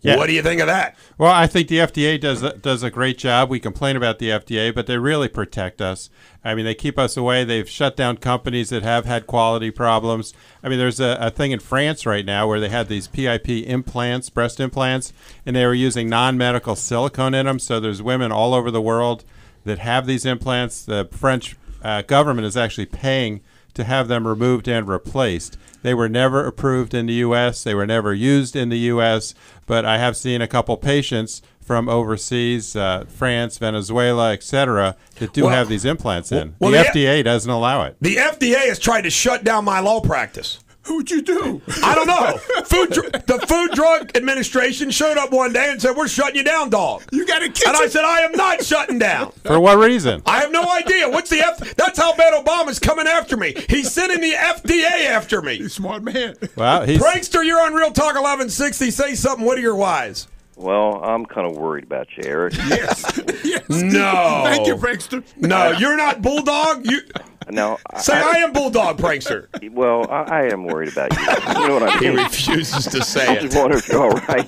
Yeah. What do you think of that? Well, I think the FDA does a great job. We complain about the FDA, but they really protect us. I mean, they keep us away. They've shut down companies that have had quality problems. I mean, there's a thing in France right now where they had these PIP implants, breast implants, and they were using non-medical silicone in them. So there's women all over the world that have these implants. The French government is actually paying to have them removed and replaced. They were never approved in the U.S. They were never used in the U.S., but I have seen a couple patients from overseas, France, Venezuela, etc., that do have these implants in. well, the the FDA doesn't allow it. The FDA has tried to shut down my law practice. Who'd you do? I don't know. The Food Drug Administration showed up one day and said, "We're shutting you down, dog." You got a kitchen. And I said, "I am not shutting down." For what reason? I have no idea. What's the That's how bad Obama's coming after me. He's sending the FDA after me. He's a smart man. Well, he's Prankster, you're on Real Talk 1160. Say something. What are your whys? Well, I'm kind of worried about you, Eric. Yes. Yes. No. Thank you, Prankster. No, you're not Bulldog. You Now, say I am Bulldog, Prankster. Well, I am worried about you. You know what I He mean? refuses to say I it. just wonder if you're all right.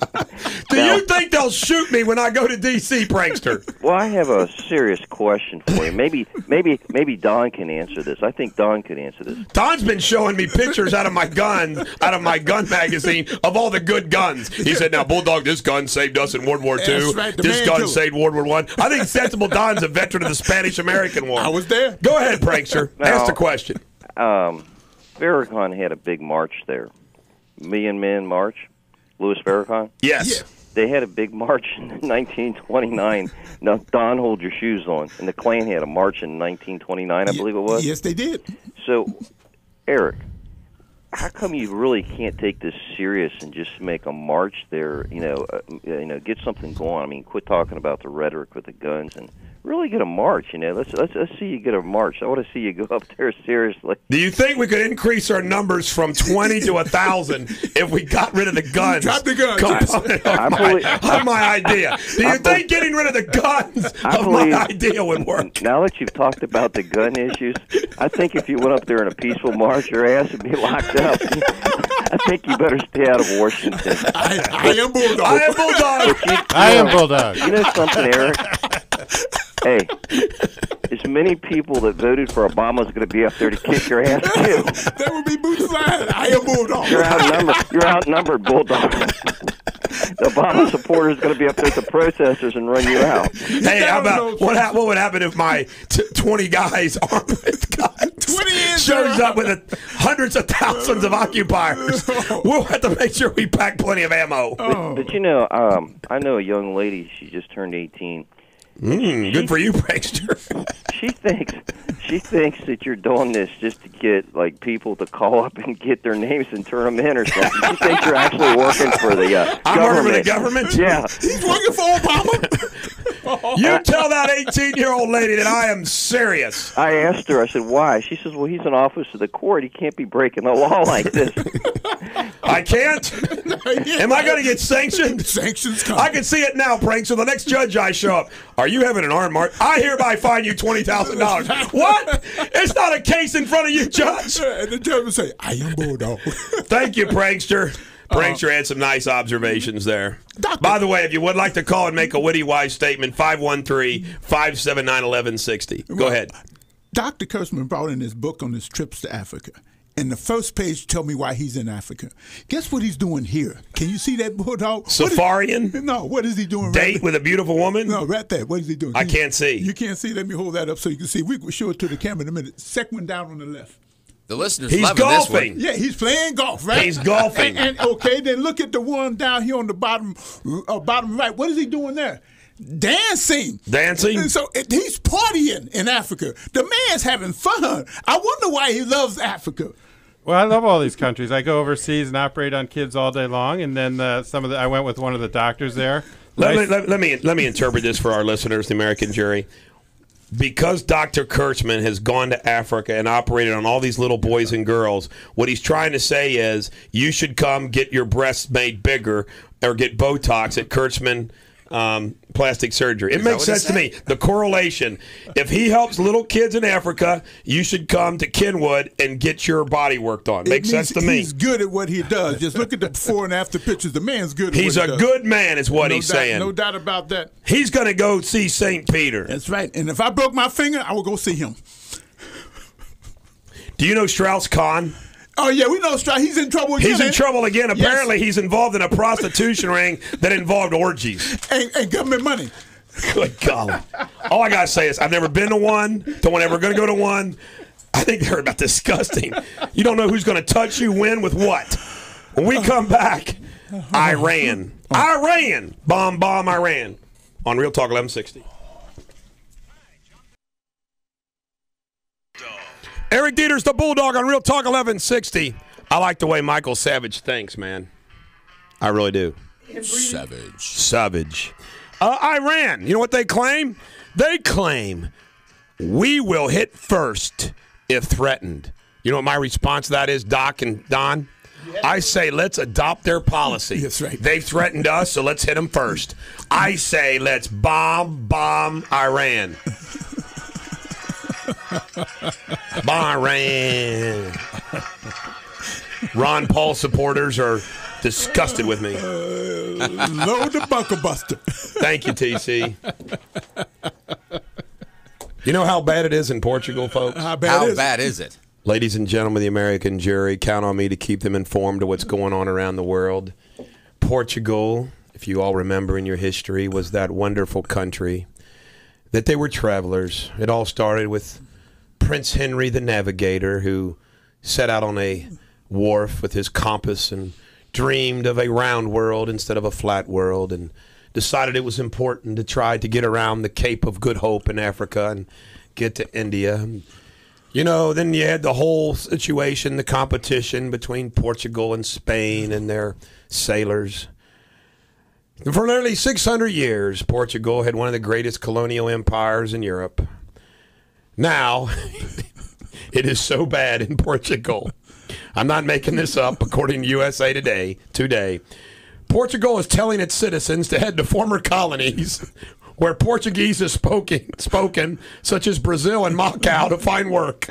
Do Now- you think they'll shoot me when I go to D.C., Prankster? Well, I have a serious question for you. Maybe Don can answer this. I think Don could answer this. Don's been showing me pictures out of my gun magazine of all the good guns. He said, "Now, Bulldog, this gun saved us in World War II. That's right, the This man gun killer. saved World War I." I think Sensible Don's a veteran of the Spanish-American War. I was there. Go ahead, Prankster. Now- Ask the question. Farrakhan had a big march there. Million Men March. Louis Farrakhan. Yes. Yeah. They had a big march in 1929. Now, Don, hold your shoes on. And the Klan had a march in 1929, I believe it was. Yes, they did. So, Eric, how come you really can't take this serious and just make a march there? Get something going. I mean, quit talking about the rhetoric with the guns and really get a march. Let's see you get a march. I want to see you go up there seriously. Do you think we could increase our numbers from 20 to 1,000 if we got rid of the guns? Drop the guns. Component of my idea. Do you think getting rid of the guns of my idea would work? Now that you've talked about the gun issues, I think if you went up there in a peaceful march, your ass would be locked up. I think you better stay out of Washington. I am Bulldog. I am Bulldog. I am Bulldog. You know something, Eric? Hey, as many people that voted for Obama is going to be up there to kick your ass, too. That would be boots flying. I am Bulldog. You're outnumbered, Bulldog. The Obama supporters are going to be up there at the protesters and run you out. Hey, how about what would happen if my 20 guys armed with guns 20 shows up with hundreds of thousands of occupiers? We'll have to make sure we pack plenty of ammo. But I know a young lady. She just turned 18. Good for you, prankster. She thinks that you're doing this just to get people to call up and get their names and turn them in or something. She thinks you're actually working for the government. I'm working for the government? Yeah. He's working for Obama. You tell that 18-year-old lady that I am serious. I asked her, I said, why? She says, well, he's an officer of the court. He can't be breaking the law like this. I can't? Am I going to get sanctioned? Sanctions coming. I can see it now, Prank. So the next judge I show up, are you having an armed march? I hereby fine you $20,000. What? It's not a case in front of you, Judge. And the judge will say, I am Bulldog. Thank you, Prankster. Prankster had some nice observations there. Doctor. By the way, if you would like to call and make a witty, wise statement, 513-579-1160. Go ahead. Dr. Kurtzman brought in his book on his trips to Africa. And the first page tell me why he's in Africa. Guess what he's doing here? Can you see that Bulldog? Safarian? No, what is he doing? Date with a beautiful woman? No, right there. What is he doing? I can't see. You can't see? Let me hold that up so you can see. We will show it to the camera in a minute. Second one down on the left. The listeners He's loving golfing. this one. Yeah, he's playing golf, right? He's golfing. And okay, then look at the one down here on the bottom right. What is he doing there? Dancing. Dancing? So he's partying in Africa. The man's having fun. I wonder why he loves Africa. Well, I love all these countries. I go overseas and operate on kids all day long, and then I went with one of the doctors there. Let me interpret this for our listeners, the American jury. Because Dr. Kurtzman has gone to Africa and operated on all these little boys and girls, what he's trying to say is you should come get your breasts made bigger or get Botox at Kurtzman plastic surgery. It makes sense to me. The correlation. If he helps little kids in Africa, you should come to Kenwood and get your body worked on. Makes sense to me. He's good at what he does. Just look at the before and after pictures. The man's good at He's what he a does. good man is what he's saying. No doubt about that. He's going to go see St. Peter. That's right. And if I broke my finger, I would go see him. Do you know Strauss-Kahn? Oh, yeah, we know Strauss. He's in trouble again. He's in trouble again. Yes. Apparently, he's involved in a prostitution ring that involved orgies. And government money. Good golly. All I got to say is I've never been to one. Don't ever going to go to one. I think they're about disgusting. You don't know who's going to touch you when with what. When we come back, Iran. Iran. Bomb, Iran. On Real Talk 1160. Eric Deters, the Bulldog on Real Talk 1160. I like the way Michael Savage thinks, man. I really do. Savage. Iran, you know what they claim? They claim we will hit first if threatened. You know what my response to that is, Doc and Don? I say let's adopt their policy. That's right. They've threatened us, so let's hit them first. I say let's bomb Iran. Bahrain. Ron Paul supporters are disgusted with me. Load the bunker buster. Thank you, TC. You know how bad it is in Portugal, folks? How bad is it? Ladies and gentlemen of the American jury, count on me to keep them informed of what's going on around the world. Portugal, if you all remember in your history, was that wonderful country that they were travelers. It all started with Prince Henry the Navigator, who set out on a wharf with his compass and dreamed of a round world instead of a flat world, and decided it was important to try to get around the Cape of Good Hope in Africa and get to India. Then you had the whole situation, the competition between Portugal and Spain and their sailors. For nearly 600 years, Portugal had one of the greatest colonial empires in Europe. Now, it is so bad in Portugal. I'm not making this up, according to USA Today. Portugal is telling its citizens to head to former colonies where Portuguese is spoken, such as Brazil and Macau, to find work.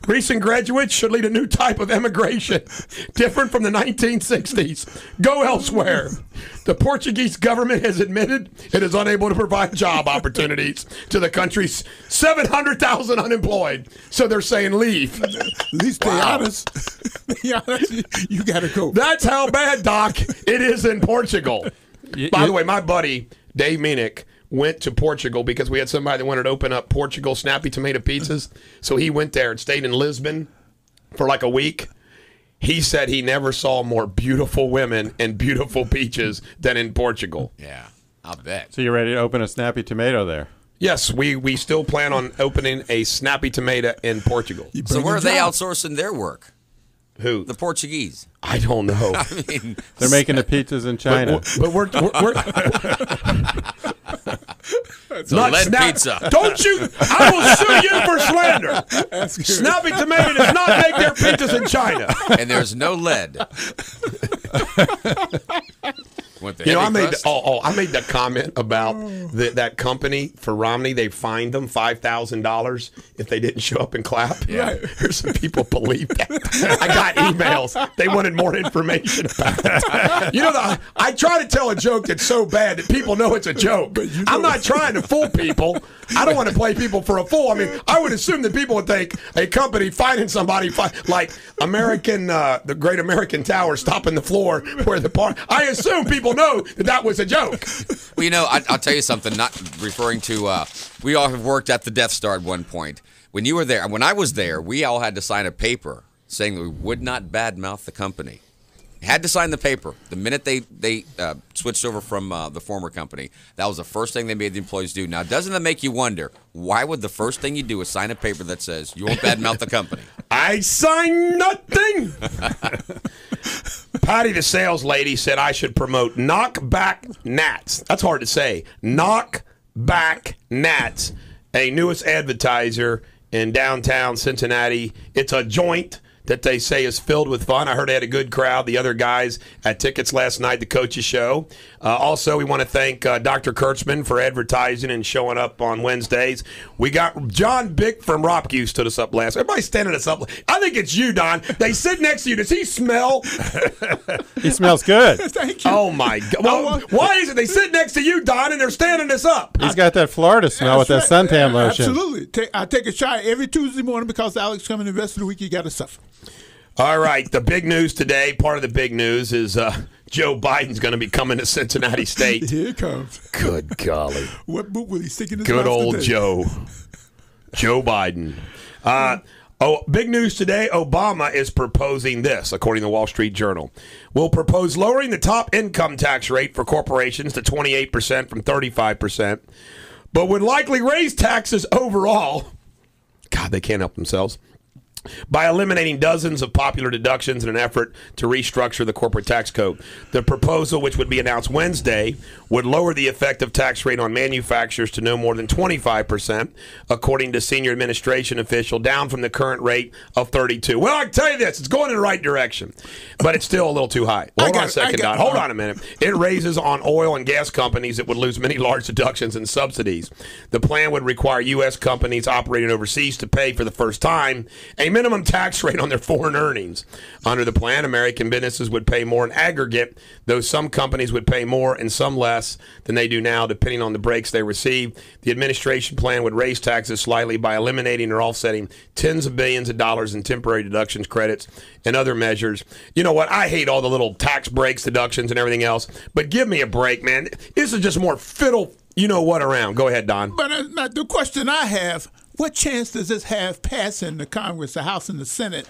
Recent graduates should lead a new type of emigration, different from the 1960s. Go elsewhere. The Portuguese government has admitted it is unable to provide job opportunities to the country's 700,000 unemployed. So they're saying leave. At least be honest. Be honest. You got to go. That's how bad, Doc, it is in Portugal. By the way, my buddy, Dave Menick, went to Portugal because we had somebody that wanted to open up Portugal snappy tomato pizzas. So he went there and stayed in Lisbon for like a week. He said he never saw more beautiful women and beautiful peaches than in Portugal. Yeah, I'll bet. So you're ready to open a snappy tomato there? Yes, we still plan on opening a snappy tomato in Portugal. So where are they outsourcing their work? Who? The Portuguese. I don't know. I mean, They're making the pizzas in China. But we're so lead pizza. Don't you? I will sue you for slander. Snappy Tomato does not make their pizzas in China. And there's no lead. I made the comment about that company for Romney. They fined them $5,000 if they didn't show up and clap. Yeah. There's some people believe that. I got emails. They wanted more information about it. I try to tell a joke that's so bad that people know it's a joke. I'm not trying to fool people. I don't want to play people for a fool. I mean, I would assume that people would think a company finding somebody like the Great American Tower stopping the floor where the part. I assume people know that was a joke. Well, I'll tell you something. Not referring to, we all have worked at the Death Star at one point. When you were there, when I was there, we all had to sign a paper saying that we would not badmouth the company. Had to sign the paper. The minute they switched over from the former company, that was the first thing they made the employees do. Now, doesn't that make you wonder, why would the first thing you do is sign a paper that says you won't badmouth the company? I sign nothing. Patty, the sales lady, said I should promote Knockback Nats. That's hard to say. Knockback Nats, a newest advertiser in downtown Cincinnati. It's a joint that they say is filled with fun. I heard they had a good crowd. The other guys had tickets last night, the coaches show. Also, we want to thank Dr. Kurtzman for advertising and showing up on Wednesdays. We got John Bick from Ropke stood us up last. Everybody's standing us up. I think it's you, Don. They sit next to you. Does he smell? He smells good. Thank you. Oh, my God. Well, why is it they sit next to you, Don, and they're standing us up? He's got that Florida smell with that suntan lotion. Absolutely. I take a shower every Tuesday morning because Alex coming the rest of the week. You got to suffer. All right, the big news today, part of the big news is Joe Biden's going to be coming to Cincinnati State. Here it comes. Good golly. What boot will he stick in his Good mouth old today? Joe Biden. Big news today, Obama is proposing this, according to the Wall Street Journal. Will propose lowering the top income tax rate for corporations to 28% from 35%, but would likely raise taxes overall. God, they can't help themselves. By eliminating dozens of popular deductions in an effort to restructure the corporate tax code. The proposal, which would be announced Wednesday, would lower the effective tax rate on manufacturers to no more than 25%, according to senior administration official, down from the current rate of 32%. Well, I can tell you this, it's going in the right direction, but it's still a little too high. Hold on a second, Don. Hold on a minute. It raises on oil and gas companies that would lose many large deductions and subsidies. The plan would require U.S. companies operating overseas to pay for the first time a minimum tax rate on their foreign earnings. Under the plan, American businesses would pay more in aggregate, though some companies would pay more and some less than they do now, depending on the breaks they receive. The administration plan would raise taxes slightly by eliminating or offsetting tens of billions of dollars in temporary deductions, credits, and other measures. You know what? I hate all the little tax breaks, deductions, and everything else, but give me a break, man. This is just more fiddle, you know what, around. Go ahead, Don. But the question I have, what chance does this have passing the Congress, the House, and the Senate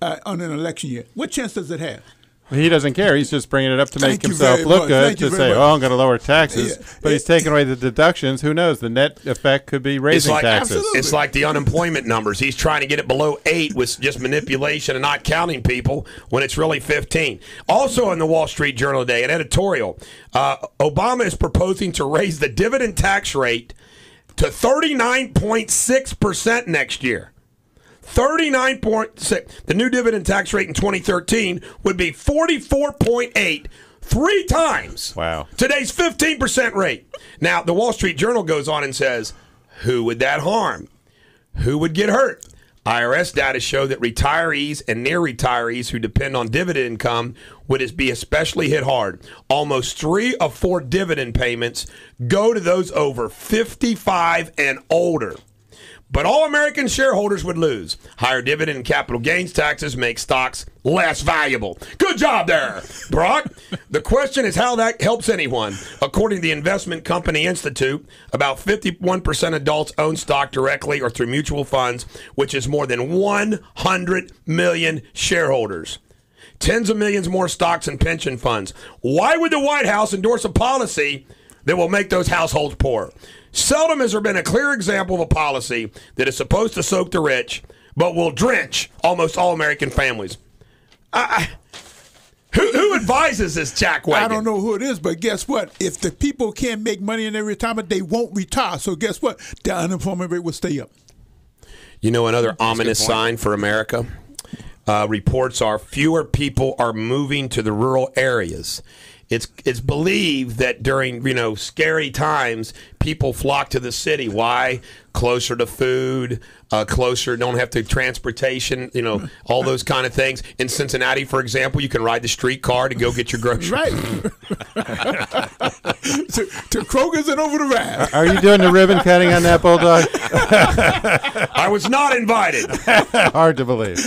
on an election year? What chance does it have? He doesn't care. He's just bringing it up to make Thank you himself very look much. good, Thank you to very say, much. oh, I'm going to lower taxes. Yeah. But he's taking away the deductions. Who knows? The net effect could be raising taxes. absolutely. It's like the unemployment numbers. He's trying to get it below 8 with just manipulation and not counting people when it's really 15. Also in the Wall Street Journal today, an editorial, Obama is proposing to raise the dividend tax rate to 39.6% next year. 39.6. The new dividend tax rate in 2013 would be 44.8, 3 times today's 15% rate. Now, the Wall Street Journal goes on and says, who would that harm? Who would get hurt? IRS data show that retirees and near retirees who depend on dividend income would be especially hit hard. Almost 3 of 4 dividend payments go to those over 55 and older. But all American shareholders would lose. Higher dividend and capital gains taxes make stocks less valuable. Good job there, Brock. The question is how that helps anyone. According to the Investment Company Institute, about 51% of adults own stock directly or through mutual funds, which is more than 100 million shareholders. Tens of millions more stocks and pension funds. Why would the White House endorse a policy that will make those households poor? Seldom has there been a clear example of a policy that is supposed to soak the rich, but will drench almost all American families. Who advises this jackwagon? I don't know who it is, but guess what? If the people can't make money in their retirement, they won't retire. So guess what? The unemployment rate will stay up. You know, another ominous sign for America? Reports are fewer people are moving to the rural areas. It's believed that during, scary times, people flock to the city. Why? Closer to food, closer, don't have to transportation, all those kind of things. In Cincinnati, for example, you can ride the streetcar to go get your groceries. Right. to Kroger's and over the ride. Are you doing the ribbon cutting on that, Bulldog? I was not invited. Hard to believe.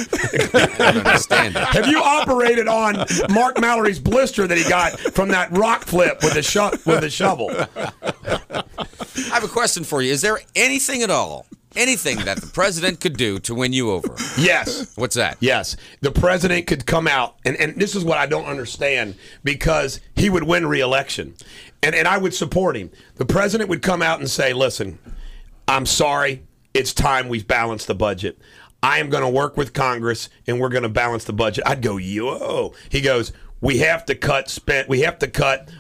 I don't understand it. Have you operated on Mark Mallory's blister that he got from that rock flip with the shovel? I have a question for you. Is there anything at all, anything that the president could do to win you over? Yes. What's that? Yes. The president could come out, and this is what I don't understand, because he would win re-election, and I would support him. The president would come out and say, listen, I'm sorry, it's time we've balanced the budget. I am going to work with Congress, and we're going to balance the budget. I'd go, yo. He goes, we have to cut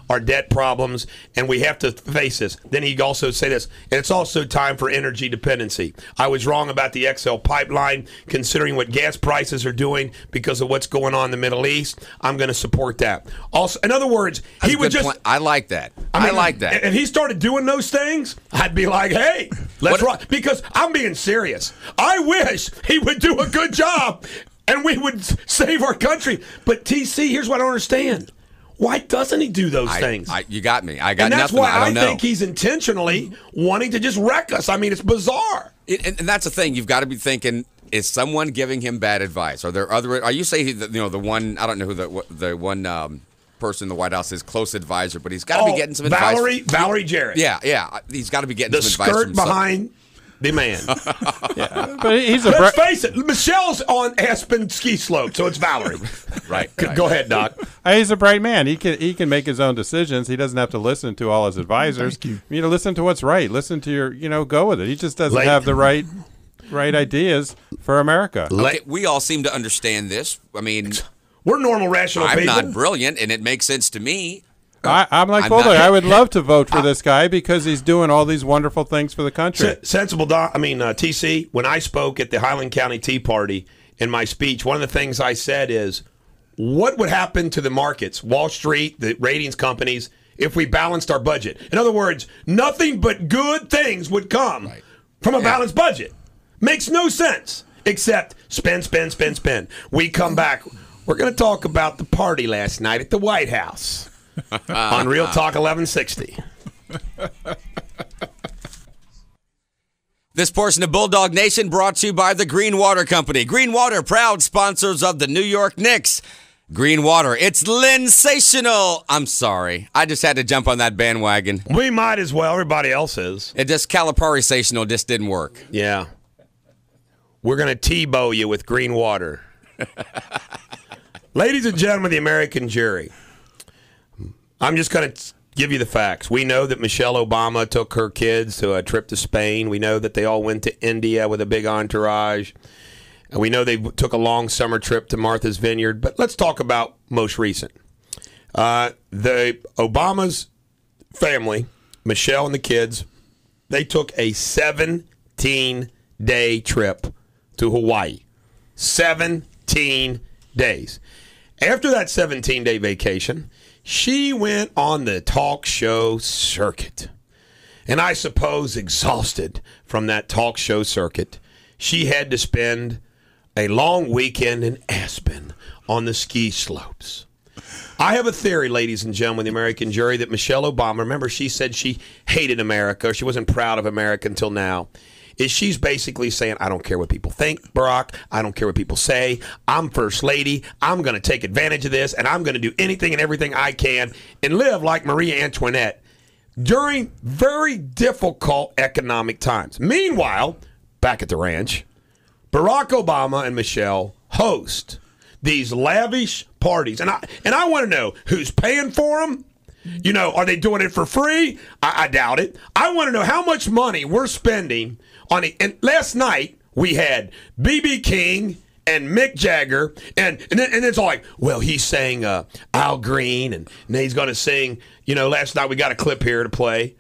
our debt problems, and we have to face this. Then he'd also say this, and it's also time for energy dependency. I was wrong about the XL pipeline, considering what gas prices are doing because of what's going on in the Middle East. I'm going to support that. Also, in other words, he would just. I like that. I like that. If he started doing those things, I'd be like, hey, let's rock. Because I'm being serious. I wish he would do a good job. And we would save our country. But TC, here's what I don't understand. Why doesn't he do those things? You got me. I got and that's nothing. why I don't know. think he's intentionally wanting to just wreck us. I mean, it's bizarre. And that's the thing. You've got to be thinking, is someone giving him bad advice? Are there other? Are you saying the one? I don't know who the one person in the White House is close advisor, but he's got to be getting some advice. Valerie Jarrett. Yeah. He's got to be getting some advice. The from skirt behind. The man. Yeah. But let's face it, Michelle's on Aspen ski slope, so it's Valerie. Right. Go ahead, Doc. He's a bright man. He can make his own decisions. He doesn't have to listen to all his advisors. Thank you. You need to listen to what's right. Listen to your, go with it. He just doesn't have the right ideas for America. Okay, we all seem to understand this. I mean, we're normal, rational people. I'm not brilliant, and it makes sense to me. I'm like Bulldog. I would love to vote for this guy because he's doing all these wonderful things for the country. Sensible, TC, when I spoke at the Highland County Tea Party in my speech, one of the things I said is, what would happen to the markets, Wall Street, the ratings companies, if we balanced our budget? In other words, nothing but good things would come from a balanced budget. Makes no sense, except spend. We come back. We're going to talk about the party last night at the White House. On Real Talk 1160. This portion of Bulldog Nation brought to you by the Green Water Company. Green Water, proud sponsors of the New York Knicks. Green Water, it's sensational. I'm sorry. I just had to jump on that bandwagon. We might as well. Everybody else is. It just Calipari-sational just didn't work. Yeah. We're going to Tebow you with Green Water. Ladies and gentlemen of the American jury, I'm just going to give you the facts. We know that Michelle Obama took her kids to a trip to Spain. We know that they all went to India with a big entourage. And we know they took a long summer trip to Martha's Vineyard. But let's talk about most recent. The Obama's family, Michelle and the kids, they took a 17-day trip to Hawaii. 17 days. After that 17-day vacation, she went on the talk show circuit. And I suppose exhausted from that talk show circuit, she had to spend a long weekend in Aspen on the ski slopes. I have a theory, ladies and gentlemen, the American jury, that Michelle Obama, remember she said she hated America, she wasn't proud of America until now, is she's basically saying, I don't care what people think, Barack, I don't care what people say, I'm first lady, I'm going to take advantage of this, and I'm going to do anything and everything I can and live like Marie Antoinette during very difficult economic times. Meanwhile, back at the ranch, Barack Obama and Michelle host these lavish parties. And I want to know who's paying for them. You know, are they doing it for free? I doubt it. I want to know how much money we're spending on it. And last night we had B.B. King and Mick Jagger, and then it's all like, well, he's saying Al Green, and then he's going to sing, you know, last night we got a clip here to play.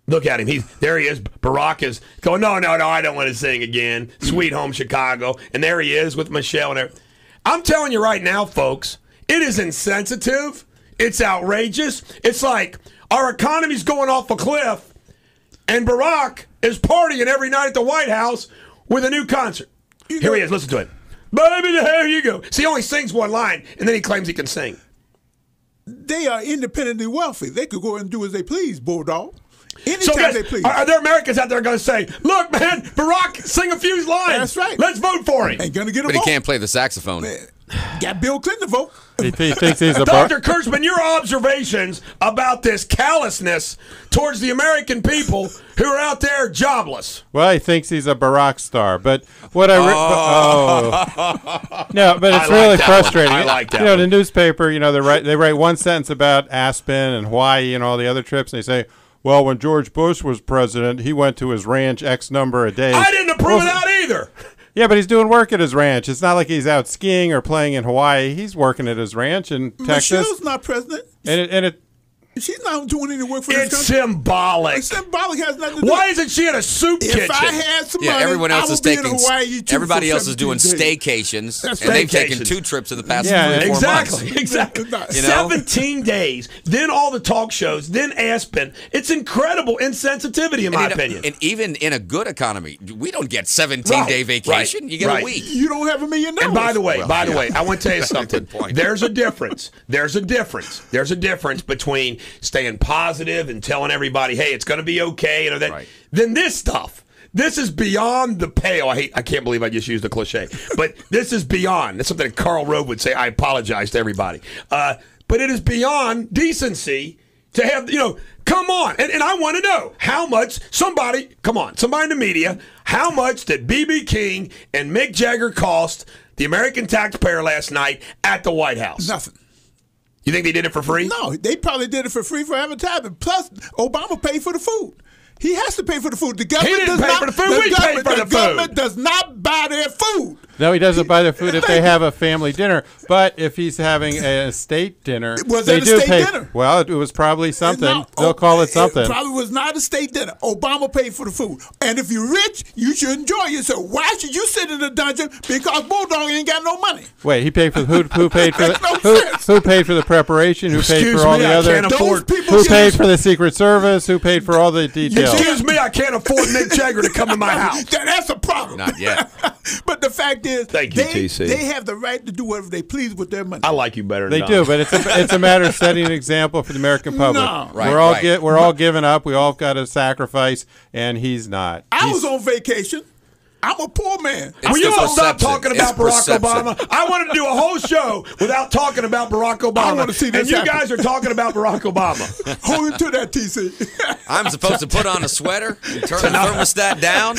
Look at him. There he is. Barack is going, no, I don't want to sing again. Sweet Home Chicago. And there he is with Michelle. And I'm telling you right now, folks, it is insensitive. It's outrageous. It's like our economy's going off a cliff, and Barack is partying every night at the White House with a new concert. Here he is. Listen to it. Baby, there you go. See, he only sings one line, and then he claims he can sing. They are independently wealthy. They could go and do as they please, Bulldog. Anytime So guys, they please. are there Americans out there going to say, look, man, Barack, sing a few lines. That's right. Let's vote for him. Ain't going to get a But vote. he can't play the saxophone. Got Bill Clinton to vote. He thinks he's a Dr. Kurtzman, your observations about this callousness towards the American people who are out there jobless. Well, he thinks he's a Barack star, but what no, but it's really frustrating. I like that. You know, one. the newspaper, you know, they write one sentence about Aspen and Hawaii and all the other trips, and they say, well, when George Bush was president, he went to his ranch X number of days. I didn't approve of that either. Yeah, but he's doing work at his ranch. It's not like he's out skiing or playing in Hawaii. He's working at his ranch in Texas. Michelle's not president. And it She's not doing any work for this It's country. symbolic. It's symbolic. Has nothing to do. Why isn't she in a soup kitchen? If I had some Yeah, money, everyone else I is would be in taking. Hawaii too Everybody for else is doing 17 days. staycations, That's and they've taken staycations. 2 trips in the past Yeah, 3 or 4 Exactly, months. exactly. You know? 17 days, then all the talk shows, then Aspen. It's incredible insensitivity, in my And, opinion. and even in a good economy, we don't get 17-day Right, vacation. right, You get right. a week. You don't have $1 million. And by the way, Well, I want to tell you That's a something. good point. There's a difference. There's a difference between staying positive and telling everybody, hey, it's going to be okay, you know, that. Right. Then this stuff. This is beyond the pale. I can't believe I just used a cliche. But this is beyond. That's something Karl Rove would say. I apologize to everybody. But it is beyond decency to have, you know, come on. And I want to know how much somebody in the media, how much did B.B. King and Mick Jagger cost the American taxpayer last night at the White House? Nothing. You think they did it for free? No, they probably did it for free for advertising. Plus, Obama paid for the food. He has to pay for the food. The government didn't does pay not. for the food. We paid for the government food. does not buy their food. No, he doesn't buy their food if they have a family dinner. But if he's having a state dinner, Was they it a do state pay. dinner? Well, it was probably something. No, They'll call it something. It probably was not a state dinner. Obama paid for the food. And if you're rich, you should enjoy yourself. Why should you sit in a dungeon because Bulldog ain't got no money? Wait, he paid for who paid for Makes no the, sense. who paid for the preparation? Who paid Excuse for all me, the I other? can't afford. Those people Who should- paid for the Secret Service? Who paid for all the details? Excuse me, I can't afford Mick Jagger to come to my house. That's a problem. Not yet. But the fact is, Thank you, they, TC. they have the right to do whatever they please with their money. I like you better They than do, but it's a matter of setting an example for the American public. No. Right, we're all right. we're all giving up. We all got to sacrifice, and he's not. I He's- was on vacation. I'm a poor man. It's Will you the all stop perception. talking It's about Barack perception. Obama? I wanted to do a whole show without talking about Barack Obama. I wanna see this and you happen. guys are talking about Barack Obama. Hold him to that, TC. I'm supposed to put on a sweater and turn the thermostat down.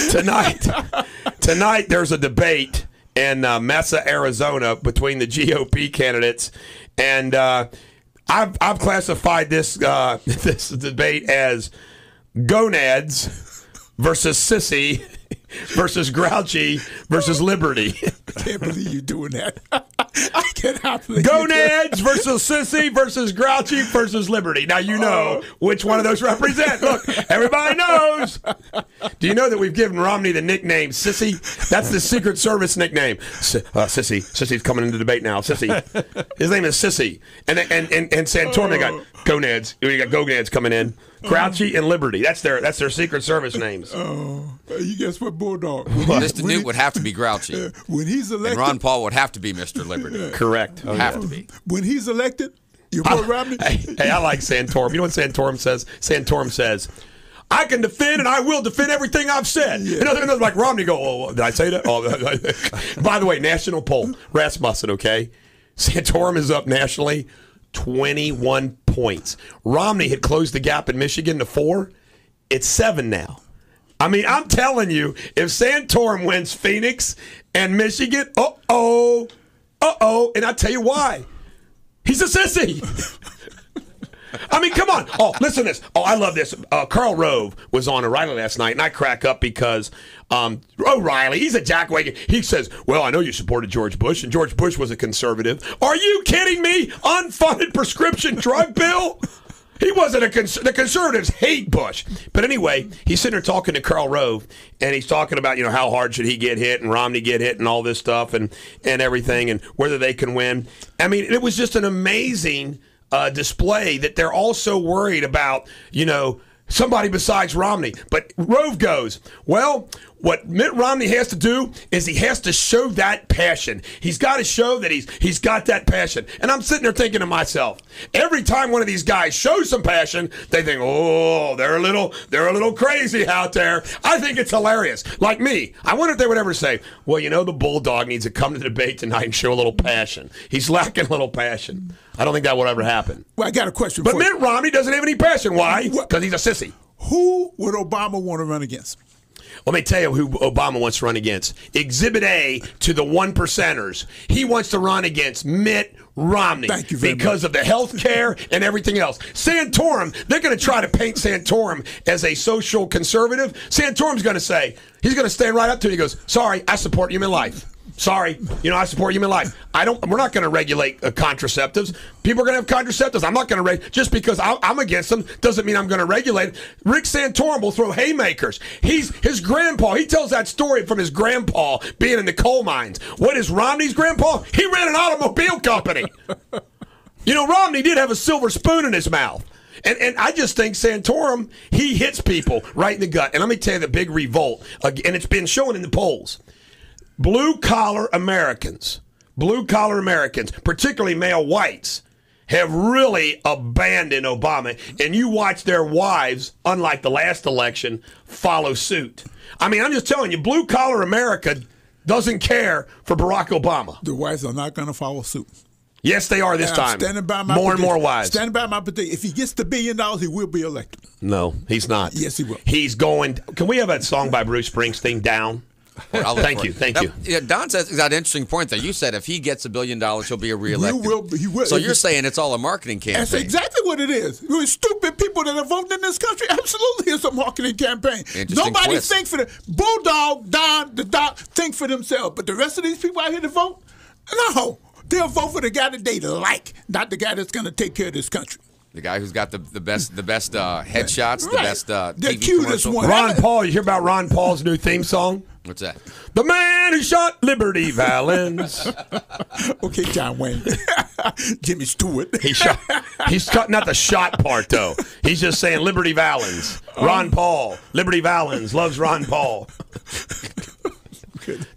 Tonight there's a debate in Mesa, Arizona, between the GOP candidates, and I've classified this this debate as gonads versus sissy versus grouchy versus liberty. I can't believe you're doing that. I cannot believe Gonads versus sissy versus grouchy versus liberty. Now you know which one of those represent. Look, everybody knows. Do you know that we've given Romney the nickname Sissy? That's the Secret Service nickname. Sissy. Sissy's coming into debate now. Sissy. His name is Sissy. And Santorum, they got gonads. You got gonads coming in. Grouchy and Liberty. That's their Secret Service names. You guess what, Bulldog? Mr. Newt would have to be grouchy. When he's elected, And Ron Paul would have to be Mr. Liberty. Correct. Have to be. when he's elected, your boy Romney. Hey, I like Santorum. You know what Santorum says? Santorum says, I can defend and I will defend everything I've said. Yeah. And others like Romney go, oh, did I say that? Oh, by the way, national poll, Rasmussen, okay? Santorum is up nationally 21 points. Romney had closed the gap in Michigan to 4. It's 7 now. I mean, I'm telling you, if Santorum wins Phoenix and Michigan, and I'll tell you why. He's a sissy. I mean, come on. Oh, listen to this. Oh, I love this. Karl Rove was on O'Reilly last night, and I crack up because O'Reilly, he's a jackwagon. He says, well, I know you supported George Bush, and George Bush was a conservative. Are you kidding me? Unfunded prescription drug bill? He wasn't the conservatives hate Bush. But anyway, he's sitting there talking to Karl Rove, and he's talking about, how hard should he get hit and Romney get hit and all this stuff and everything and whether they can win. I mean, it was just an amazing display that they're all so worried about, somebody besides Romney. But Rove goes, well, what Mitt Romney has to do is he has to show that passion. He's got to show that he's got that passion. And I'm sitting there thinking to myself, every time one of these guys shows some passion, they think, oh, they're a little crazy out there. I think it's hilarious. Like me, I wonder if they would ever say, well, the Bulldog needs to come to the debate tonight and show a little passion. He's lacking a little passion. I don't think that will ever happen. Well, I got a question for you. But Mitt Romney doesn't have any passion. Why? Because he's a sissy. Who would Obama want to run against? Let me tell you who Obama wants to run against. Exhibit A to the 1%ers. He wants to run against Mitt Romney. Thank you very because much. Of the health care and everything else. Santorum, they're going to try to paint Santorum as a social conservative. Santorum's going to say, he's going to stand right up to it. He goes, sorry, I support human life. Sorry, I support human life. We're not going to regulate contraceptives. People are going to have contraceptives. I'm not going to just because I'm against them doesn't mean I'm going to regulate it. Rick Santorum will throw haymakers. His grandpa. He tells that story from his grandpa being in the coal mines. What is Romney's grandpa? He ran an automobile company. Romney did have a silver spoon in his mouth. And I just think Santorum, he hits people right in the gut. And let me tell you the big revolt, and it's been shown in the polls. Blue-collar Americans, particularly male whites, have really abandoned Obama. And you watch their wives, unlike the last election, follow suit. I mean, I'm just telling you, blue-collar America doesn't care for Barack Obama. The wives are not going to follow suit. Yes, they are this time. Standing by my more and more wives. Standing by my prediction. If he gets the $1 billion, he will be elected. No, he's not. Yes, he will. He's going. Can we have a song by Bruce Springsteen, Down? Thank you. Yeah, Don says that interesting point there. You said if he gets $1 billion, he'll be reelected. He will. So you're saying it's all a marketing campaign? That's exactly what it is. Stupid people that are voting in this country. Absolutely, it's a marketing campaign. Nobody think for the Bulldog, Don, the Doc think for themselves, but the rest of these people out here to vote, no, they'll vote for the guy that they like, not the guy that's going to take care of this country. The guy who's got the best headshots, right. The best the TV cutest commercial. one. Ron Paul. You hear about Ron Paul's new theme song? What's that? The man who shot Liberty Valance. Okay, John Wayne. Jimmy Stewart. He's cutting out the shot part, though. He's just saying Liberty Valance. Ron Paul. Liberty Valance loves Ron Paul.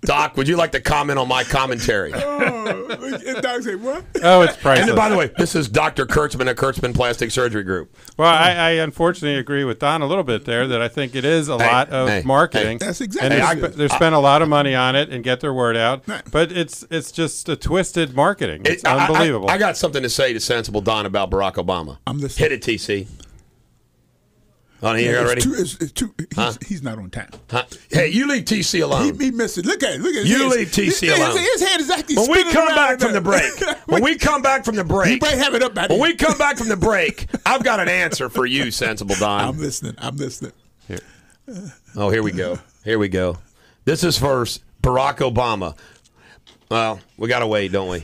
Doc, would you like to comment on my commentary? Doc said what? Oh, it's priceless. And by the way, this is Dr. Kurtzman at Kurtzman Plastic Surgery Group. Well, I unfortunately agree with Don a little bit there that I think it is a lot of marketing. That's exactly and they spend a lot of money on it and get their word out. But it's just a twisted marketing. It's unbelievable. I got something to say to Sensible Don about Barack Obama. I'm listening. Hit it, TC. On here already? It's too. He's not on time. Huh? Hey, you leave TC alone. He missed it. Look at it. You leave TC alone. His head is actually when we come back from the break. When we come back from the break. You might have it up by when we come back from the break, I've got an answer for you, Sensible Don. I'm listening. Here. Oh, here we go. This is for Barack Obama. Well, we got to wait, don't we?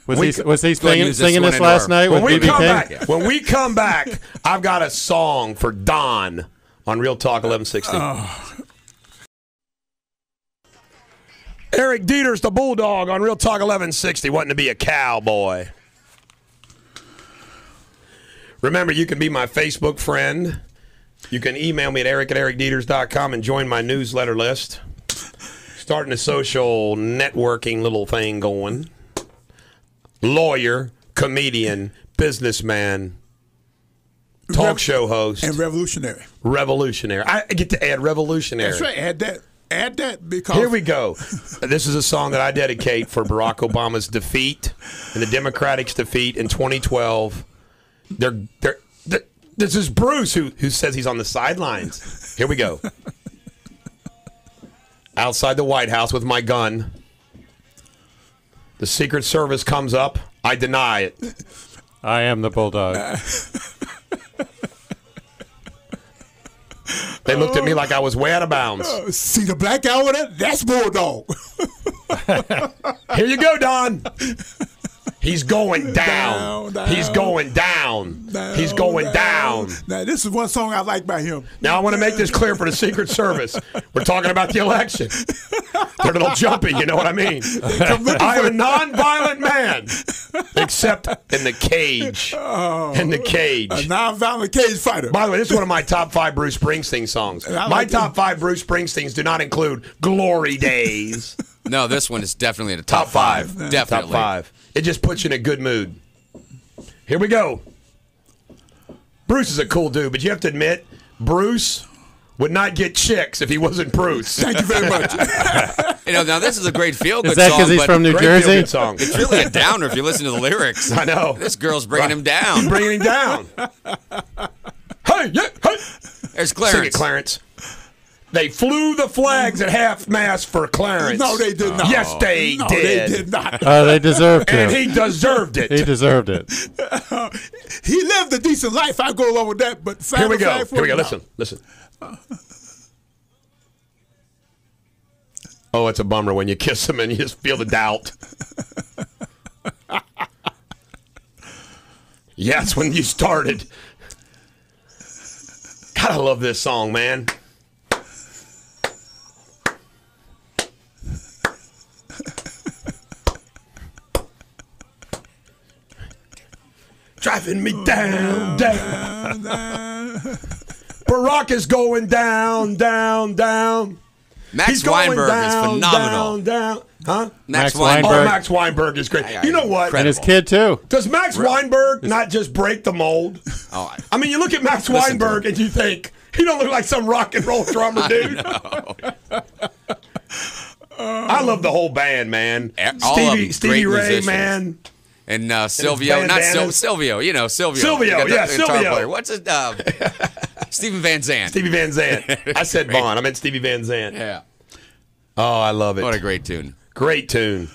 Was he singing this last night with BB King? When we come back, I've got a song for Don on Real Talk 1160. Eric Deters, the Bulldog, on Real Talk 1160, wanting to be a cowboy. Remember, you can be my Facebook friend. You can email me at eric@ericdeters.com and join my newsletter list. Starting a social networking little thing going. Lawyer, comedian, businessman, talk show host. And revolutionary. I get to add revolutionary. That's right. Add that because. Here we go. This is a song that I dedicate for Barack Obama's defeat and the Democrats' defeat in 2012. This is Bruce who says he's on the sidelines. Here we go. Outside the White House with my gun. The Secret Service comes up. I deny it. I am the Bulldog. They looked at me like I was way out of bounds. See the black guy with it? That's Bulldog. Here you go, Don. He's going down. He's going down. He's going down. Now, this is one song I like by him. Now, I want to make this clear for the Secret Service. We're talking about the election. They're a little jumpy, you know what I mean? I am a nonviolent man, except in the cage. In the cage. A nonviolent cage fighter. By the way, this is one of my top 5 Bruce Springsteen songs. My top 5 Bruce Springsteens do not include Glory Days. No, this one is definitely in the top 5. Definitely. Top 5. It just puts you in a good mood. Here we go. Bruce is a cool dude, but you have to admit, Bruce would not get chicks if he wasn't Bruce. Thank you very much. Now this is a great feel-good song. Is that because he's from New Jersey? Song. It's really a downer if you listen to the lyrics. I know. This girl's bringing him down. He's bringing him down. Hey, yeah, hey. There's Clarence. Sing it, Clarence. They flew the flags at half-mast for Clarence. No, they did not. Yes, they did. They did not. They deserved it. And he deserved it. He deserved it. He lived a decent life. I go along with that. But here we go. Here we go. Listen. Oh, it's a bummer when you kiss him and you just feel the doubt. Yes, when you started. God, I love this song, man. Driving me down. Barack is going down. Max Weinberg is phenomenal. Down. Huh? Max Weinberg. Oh, Max Weinberg is great. You know what? And his kid, too. Does Max Weinberg not just break the mold? I mean, you look at Max Weinberg and you think, he don't look like some rock and roll drummer, dude. I love the whole band, man. Stevie Ray, musicians. Man. And Silvio, not Silvio, you know, Silvio. Silvio. Player. What's it? Steven Van Zandt. Stevie Van Zandt. I said Vaughn. I meant Stevie Van Zandt. Yeah. Oh, I love it. What a great tune. Great tune.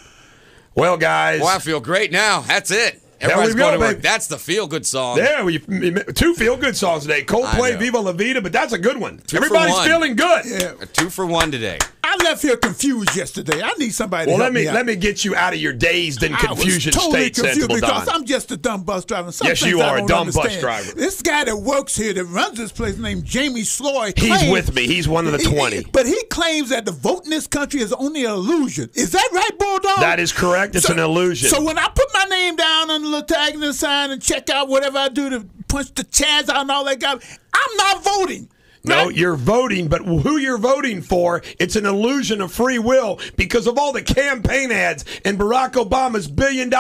Well, guys. Well, I feel great now. That's it. Everybody's going to work. Baby. That's the feel-good song. Yeah, 2 feel-good songs today. Coldplay, Viva La Vida, but that's a good one. Everybody's feeling good. Yeah. A 2 for 1 today. I left here confused yesterday. I need somebody to help me out. Let me get you out of your dazed and confusion state, Sensible Don. Because I'm just a dumb bus driver. Yes, you are a dumb bus driver. This guy that works here, that runs this place, named Jamie Sloy. He's with me. He's one of the 20. But he claims that the vote in this country is only an illusion. Is that right, Bulldog? That is correct. It's an illusion. So when I put my name down on the little tag and the sign and check out whatever I do to punch the Chads out and all that, I'm not voting. No, right? You're voting, but who you're voting for, it's an illusion of free will because of all the campaign ads and Barack Obama's $1 billion.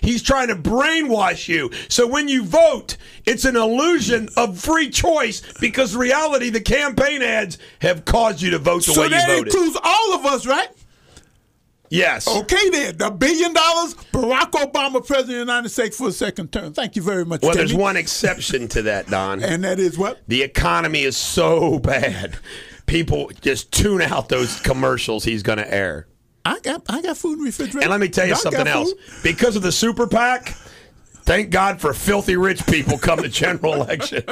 He's trying to brainwash you. So when you vote, it's an illusion of free choice because reality, the campaign ads have caused you to vote the way you voted. So that includes all of us, right? Yes. Okay, then. The $1 billion, Barack Obama, President of the United States for a second term. Thank you very much, Well, Timmy. there's one exception to that, Don. And that is what? The economy is so bad. People just tune out those commercials he's going to air. I got food in the refrigerator. And let me tell you something else. Because of the super PAC, thank God for filthy rich people come the general election.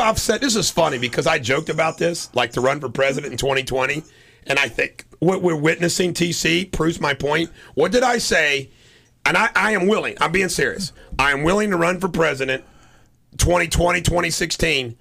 I've said this is funny because I joked about this, like to run for president in 2020, and I think what we're witnessing, TC, proves my point. What did I say? And I am willing. I'm being serious. I am willing to run for president 2020, 2016,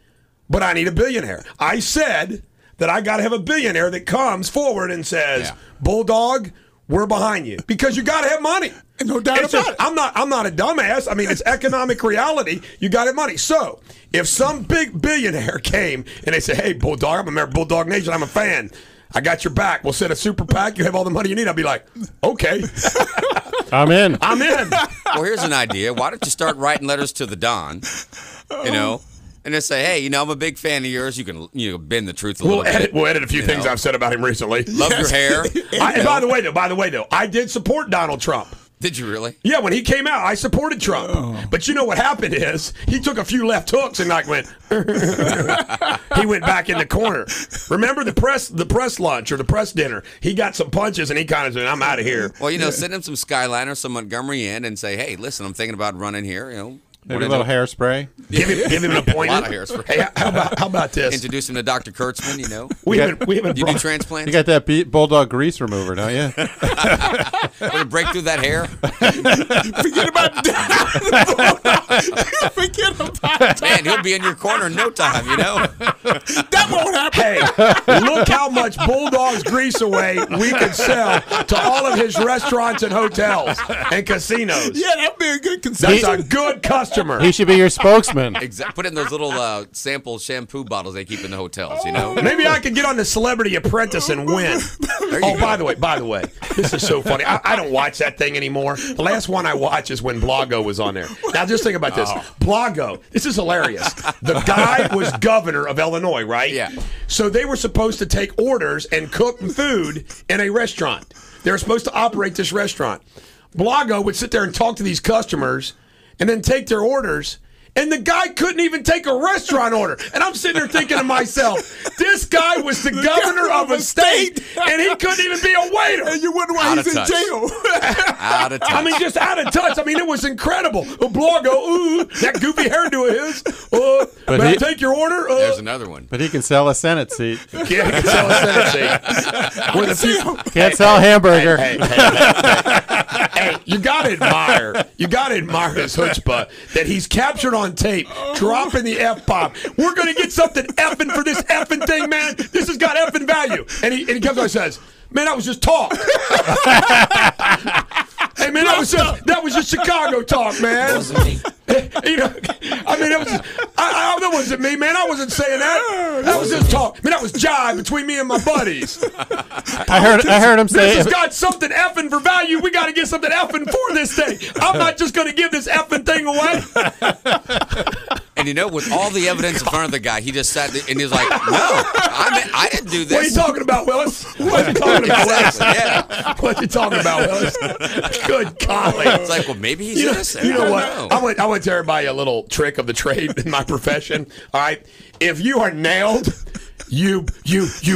but I need a billionaire. I said that I got to have a billionaire that comes forward and says, Bulldog, we're behind you. Because you got to have money. No doubt about it. I'm not a dumbass. I mean, it's economic reality. You got to have money. So if some big billionaire came and they say, hey, Bulldog, I'm a member of Bulldog Nation. I'm a fan. I got your back. We'll set a super PAC. You have all the money you need. I'll be like, okay. I'm in. I'm in. Well, here's an idea. Why don't you start writing letters to the Don, and just say, hey, I'm a big fan of yours. You can bend the truth a little bit. We'll edit a few things I've said about him recently. Love your hair. And by the way, though, I did support Donald Trump. Did you really? Yeah, when he came out, I supported Trump. But you know what happened is he took a few left hooks and went. He went back in the corner. Remember the press lunch or the press dinner? He got some punches and he kind of said, "I'm out of here." Well, send him some Skyliner, some Montgomery Inn, and say, "Hey, listen, I'm thinking about running here." Maybe a little hairspray. Give him an appointment. A lot of hairspray. Hey, how about this? Introduce him to Dr. Kurtzman. We haven't do transplants. You got that Bulldog grease remover, don't you? Want to break through that hair? Forget about that. Forget about that. Man, he'll be in your corner in no time. That won't happen. Hey, look how much Bulldog's grease away we could sell to all of his restaurants and hotels and casinos. Yeah, that'd be a good concession. That's a good customer. He should be your spokesman. Exactly. Put in those little sample shampoo bottles they keep in the hotels. Maybe I could get on the Celebrity Apprentice and win. Oh, by the way, this is so funny. I don't watch that thing anymore. The last one I watched is when Blago was on there. Now, just think about this. Blago, this is hilarious. The guy was governor of Illinois, right? Yeah. So they were supposed to take orders and cook food in a restaurant. They were supposed to operate this restaurant. Blago would sit there and talk to these customers and then take their orders, and the guy couldn't even take a restaurant order. And I'm sitting there thinking to myself, this guy was the governor of a state, and he couldn't even be a waiter. And you wonder why he's in jail. Out of touch. I mean, just out of touch. I mean, it was incredible. Blago, ooh, that goofy hairdo of his. May I take your order? There's another one. But he can sell a Senate seat. Yeah, he can sell a Senate seat. Can't sell a hamburger. Hey, you gotta admire his chutzpah that he's captured on tape, dropping the F-bomb. We're gonna get something effing for this effing thing, man. This has got effing value. And he comes on and says, man, that was just talk. Hey, man, that was just Chicago talk, man. It wasn't me. That wasn't me, man. I wasn't saying that. That was just talk. Man, that was jive between me and my buddies. I heard him say, this has got something effing for value. We got to get something effing for this thing. I'm not just going to give this effing thing away. And with all the evidence in front of the guy, he just sat there and he was like, no, I didn't do this. What are you talking about, Willis? What are you talking about, Willis? Yeah. What are you talking about, Willis? Good golly. It's like, well, maybe he's innocent. You know what? I want to tell everybody a little trick of the trade in my profession. All right? If you are nailed, you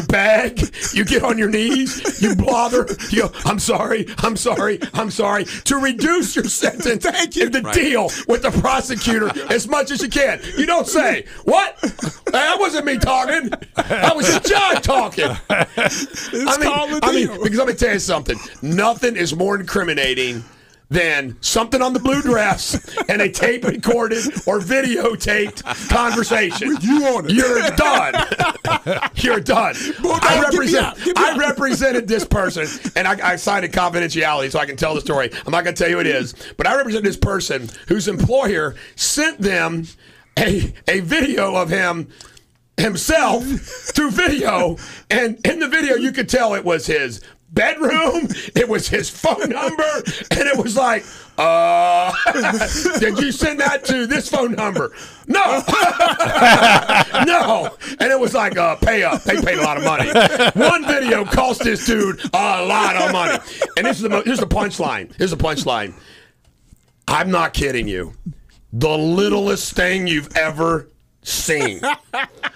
beg, you get on your knees, you blather, you go, I'm sorry, to reduce your sentence and to deal with the prosecutor as much as you can. You don't say, what? That wasn't me talking. That was the judge talking. Because let me tell you something. Nothing is more incriminating than something on the blue dress and a tape recorded or videotaped conversation. You're done. You're done. I represented this person, and I signed a confidentiality so I can tell the story. I'm not going to tell you who it is, but I represent this person whose employer sent them a video of himself through video, and in the video you could tell it was his bedroom. It was his phone number, and it was like, did you send that to this phone number? No. No. And it was like, pay up. They paid a lot of money. One video cost this dude a lot of money. And here's the punchline. Here's the punchline. I'm not kidding you. The littlest thing you've ever seen.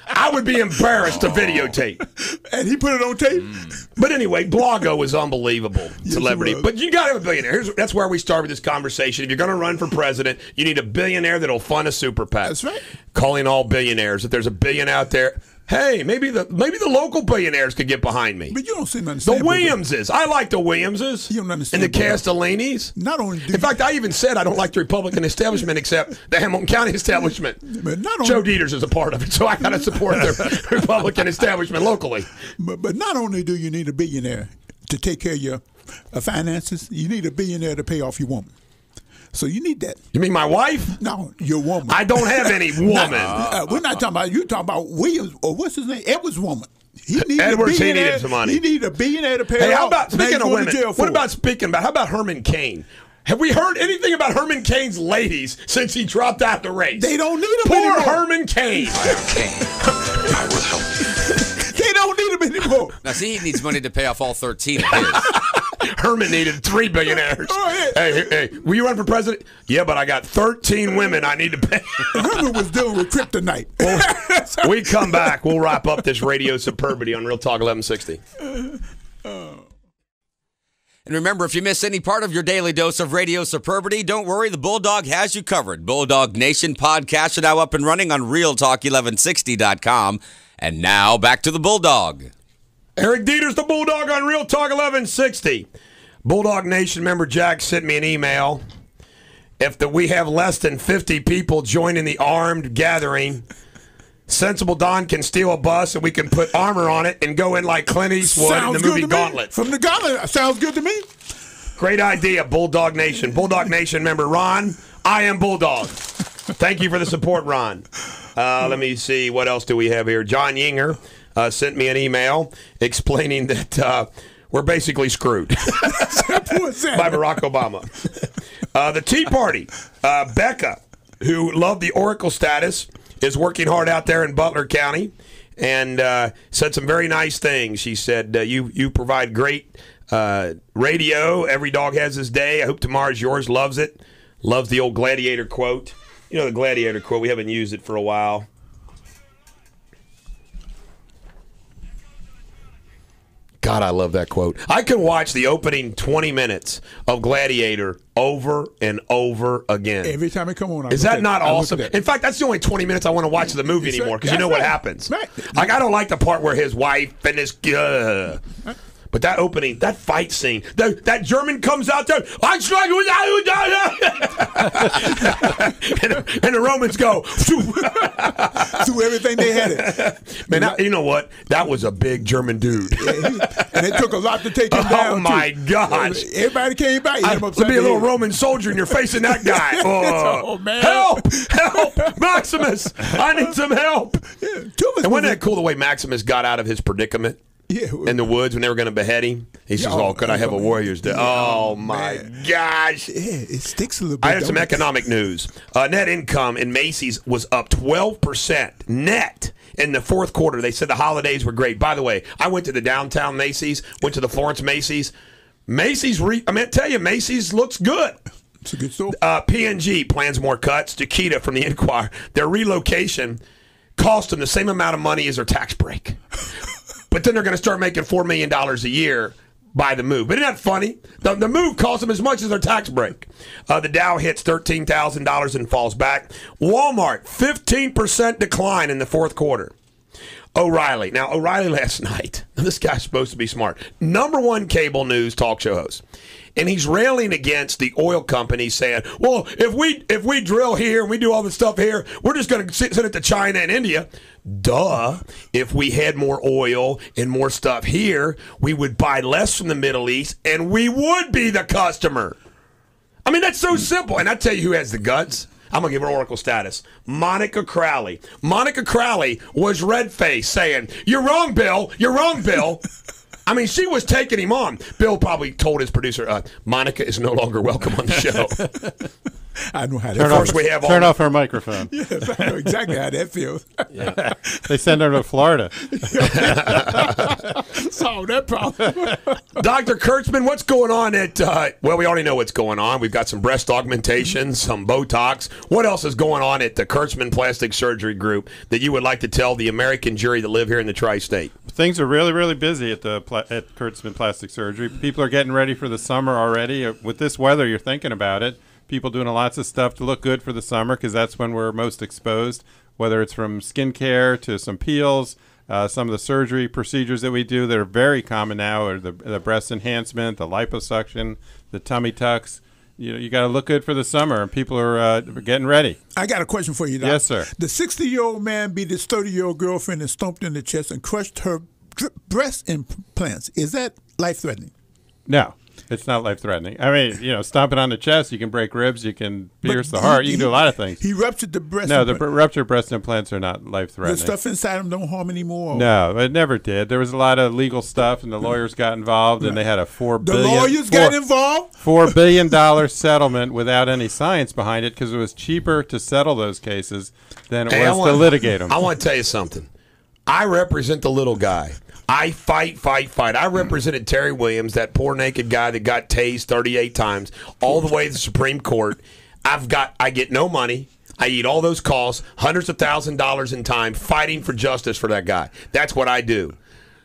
I would be embarrassed to videotape. And he put it on tape? But anyway, Bloggo is unbelievable celebrity. But you got to have a billionaire. That's where we started this conversation. If you're going to run for president, you need a billionaire that'll fund a super PAC. That's right. Calling all billionaires. If there's a billion out there, hey, maybe the local billionaires could get behind me. But you don't seem to understand. The Williamses. I like the Williamses. You don't understand. And the Castellinis. Not only in fact, I even said I don't like the Republican establishment except the Hamilton County establishment. But not only, Joe Deters is a part of it, so I got to support the Republican establishment locally. But not only do you need a billionaire to take care of your finances, you need a billionaire to pay off your woman. So you need that. You mean my wife? No, your woman. I don't have any woman. We're not talking about, you're talking about Williams, or what's his name? Edwards' woman. He needed some money. He needed a billionaire to pay Hey, off. how about, speaking of women, how about Herman Cain? Have we heard anything about Herman Cain's ladies since he dropped out the race? They don't need him Poor anymore. Herman Cain. I am Cain. I will help you. They don't need him anymore. Now, see, he needs money to pay off all 13 of his. Herman needed 3 billionaires. Oh, yeah. Hey, will you run for president? Yeah, but I got 13 women I need to pay. Herman was dealing with kryptonite. Well, we come back. We'll wrap up this Radio Superbity on Real Talk 1160. And remember, if you miss any part of your daily dose of Radio Superbity, don't worry, the Bulldog has you covered. Bulldog Nation podcasts are now up and running on RealTalk1160.com. And now, back to the Bulldog. Eric Deters, the Bulldog on Real Talk 1160. Bulldog Nation member Jack sent me an email. If we have less than 50 people joining the armed gathering, Sensible Don can steal a bus and we can put armor on it and go in like Clint Eastwood in the movie Gauntlet. From the Gauntlet. Sounds good to me. Great idea, Bulldog Nation. Bulldog Nation member Ron, I am Bulldog. Thank you for the support, Ron. Let me see. What else do we have here? John Yinger sent me an email explaining that we're basically screwed by Barack Obama. The Tea Party, Becca, who loved the Oracle status, is working hard out there in Butler County and said some very nice things. She said, you provide great radio. Every dog has his day. I hope tomorrow's yours. Loves it. Loves the old Gladiator quote. You know the Gladiator quote. We haven't used it for a while. God, I love that quote. I can watch the opening 20 minutes of Gladiator over and over again. Every time it come on. Is that not awesome? In fact, that's the only 20 minutes I want to watch the movie anymore because you know what happens. Right. Like, I don't like the part where his wife and his... But that opening, that fight scene, that German comes out there, and the Romans go through everything they had. Man, you know what? That was a big German dude. And it took a lot to take him down. Oh my gosh! Everybody came back. To be a little Roman soldier, and you're facing that guy. Oh man! Help, Maximus! I need some help. Yeah, and wasn't that cool the way Maximus got out of his predicament? Yeah, in the woods when they were going to behead him, he says, could I have a warrior's day? Oh, my gosh. Yeah, it sticks a little bit. I have some economic news. Net income in Macy's was up 12% net in the fourth quarter. They said the holidays were great. By the way, I went to the downtown Macy's, went to the Florence Macy's. Macy's looks good. It's a good store. P&G plans more cuts. Chiquita from the Enquirer. Their relocation cost them the same amount of money as their tax break. But then they're going to start making $4 million a year by the move. But isn't that funny? The move costs them as much as their tax break. The Dow hits $13,000 and falls back. Walmart, 15% decline in the fourth quarter. O'Reilly. Now, O'Reilly last night, this guy's supposed to be smart. #1 cable news talk show host. And he's railing against the oil companies saying, well, if we drill here and we do all this stuff here, we're just going to send it to China and India. Duh. If we had more oil and more stuff here, we would buy less from the Middle East and we would be the customer. I mean, that's so simple. And I tell you who has the guts. I'm going to give her Oracle status. Monica Crowley. Monica Crowley was red-faced saying, you're wrong, Bill. You're wrong, Bill. I mean, she was taking him on. Bill probably told his producer, Monica is no longer welcome on the show. I know how that Turn feels. off, turn off her microphone. Yes, I know exactly how that feels. Yeah. They send her to Florida. Solve that problem. Dr. Kurtzman, what's going on at, well, we already know what's going on. We've got some breast augmentation, some Botox. What else is going on at the Kurtzman Plastic Surgery Group that you would like to tell the American jury that live here in the tri-state? Things are really, really busy at at Kurtzman Plastic Surgery. People are getting ready for the summer already. With this weather, you're thinking about it. People doing lots of stuff to look good for the summer because that's when we're most exposed, whether it's from skincare to some peels. Some of the surgery procedures that we do that are very common now are the breast enhancement, the liposuction, the tummy tucks. You got to look good for the summer, and people are getting ready. I got a question for you, Doc. Yes, sir. The 60-year-old man beat his 30-year-old girlfriend and stomped in the chest and crushed her breast implants. Is that life-threatening? No. It's not life-threatening. I mean, stomping on the chest, you can break ribs, you can pierce the heart, you can do a lot of things. He ruptured the breast implant. No, the ruptured breast implants are not life-threatening. The stuff inside them don't harm anymore? No, it never did. There was a lot of legal stuff, and the lawyers got involved, and they had a $4 billion settlement without any science behind it because it was cheaper to settle those cases than it was to litigate them. I want to tell you something. I represent the little guy. I fight. I represented Terry Williams, that poor naked guy that got tased 38 times, all the way to the Supreme Court. I get no money. I eat all those costs, hundreds of $1,000s in time, fighting for justice for that guy. That's what I do.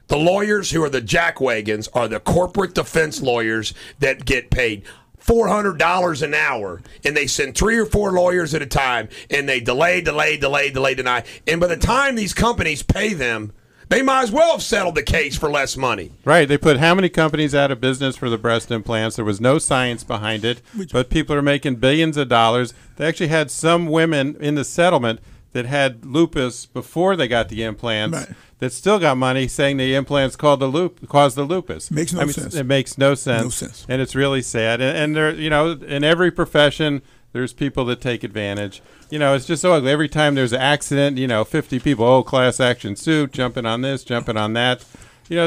The lawyers who are the jackwagons are the corporate defense lawyers that get paid $400 an hour, and they send 3 or 4 lawyers at a time, and they delay, deny. And by the time these companies pay them, they might as well have settled the case for less money. Right. They put how many companies out of business for the breast implants? There was no science behind it, but people are making billions of dollars. They actually had some women in the settlement that had lupus before they got the implants that still got money saying the implants caused the lupus. Makes no sense. It makes no sense. No sense. And it's really sad. And there, in every profession, there's people that take advantage. It's just so ugly. Every time there's an accident, 50 people, class action suit, jumping on this, jumping on that.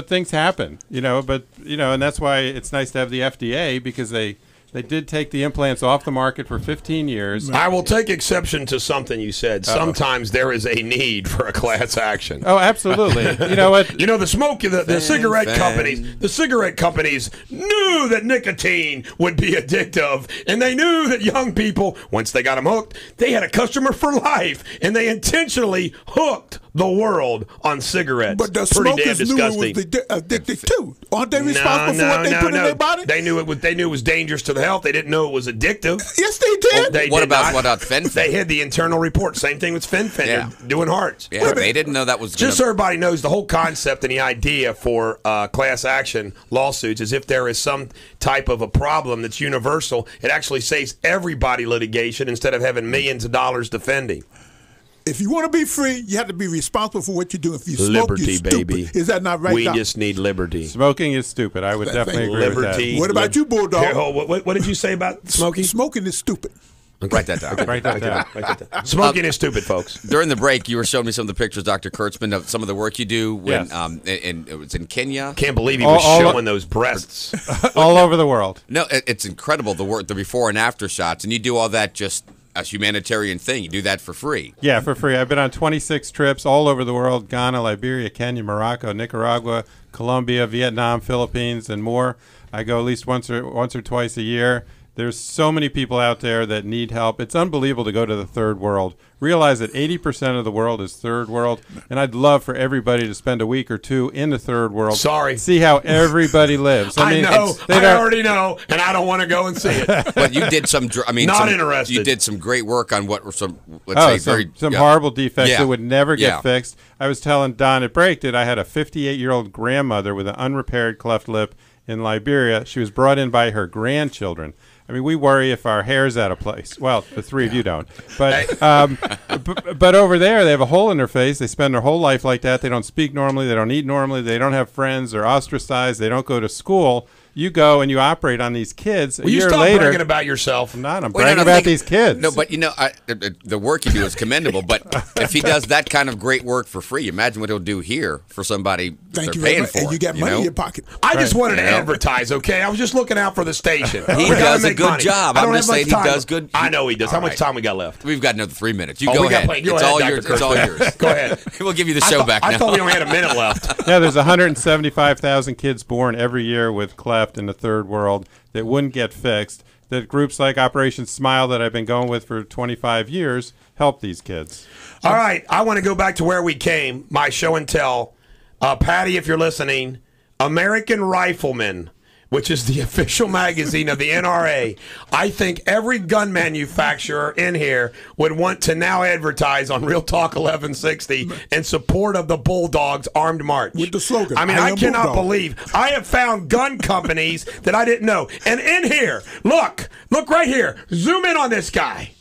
Things happen, and that's why it's nice to have the FDA because they did take the implants off the market for 15 years. I will take exception to something you said. Sometimes there is a need for a class action. Oh, absolutely. You know what? The cigarette companies knew that nicotine would be addictive, and they knew that young people, once they got them hooked, they had a customer for life, and they intentionally hooked the world on cigarettes. But the smokers knew it was addicted too. Aren't they responsible for what they put in their body? They knew it was dangerous to the health. They didn't know it was addictive. Yes, they did. What about fen-phen? They had the internal report. Same thing with fen-phen. Yeah. They're doing hearts. Yeah, they didn't know that was just so everybody knows the whole concept and the idea for class action lawsuits is if there is some type of a problem that's universal, it actually saves everybody litigation instead of having millions of dollars defending. If you want to be free, you have to be responsible for what you do. If you smoke, liberty, you're stupid. baby. Is that not right, We Doc? just need liberty. Smoking is stupid. I would definitely agree with that. What about you, Bulldog? Here, what did you say about smoking? Smoking is stupid. Okay. Write that down. Write that down. Smoking is stupid, folks. During the break, you were showing me some of the pictures, Dr. Kurtzman, of some of the work you do when, Yes. and it was in Kenya. Can't believe he was showing those breasts. All over the world. No, it's incredible, the work, the before and after shots, and you do all that just a humanitarian thing. You do that for free. Yeah, for free. I've been on 26 trips all over the world: Ghana, Liberia, Kenya, Morocco, Nicaragua, Colombia, Vietnam, Philippines, and more. I go at least once or twice a year. There's so many people out there that need help. It's unbelievable to go to the third world. Realize that 80% of the world is third world, and I'd love for everybody to spend a week or two in the third world. Sorry. See how everybody lives. I know. I already know, and I don't want to go and see it. But you did not interested. You did some great work on what were some, some horrible defects that would never get fixed. I was telling Don at break that I had a 58-year-old grandmother with an unrepaired cleft lip in Liberia. She was brought in by her grandchildren. I mean, we worry if our hair's out of place. Well, the three of you don't. But but over there, they have a hole in their face. They spend their whole life like that. They don't speak normally. They don't eat normally. They don't have friends. They're ostracized. They don't go to school. you go and you operate on these kids. Will you year stop later, bragging about yourself? I'm not. I'm bragging about these kids. No, but the work you do is commendable. But if he does that kind of great work for free, imagine what he'll do here for somebody they're paying for. And you got money in your pocket. I just wanted to advertise, okay? I was just looking out for the station. He does a good job. I'm just saying he does good. I know he does. How much time we got left? We've got another 3 minutes. You go ahead. It's all yours. It's all yours. Go ahead. We'll give you the show back now. I thought we only had a minute left. Yeah, there's 175,000 kids born every year with cleft in the third world that wouldn't get fixed. That groups like Operation Smile that I've been going with for 25 years help these kids. All right, I want to go back to where we came, my show and tell. Patty, if you're listening, American Rifleman, which is the official magazine of the NRA. I think every gun manufacturer in here would want to now advertise on Real Talk 1160 in support of the Bulldogs Armed March. With the slogan, I mean, I cannot believe I have found gun companies that I didn't know. And in here, look right here. Zoom in on this guy.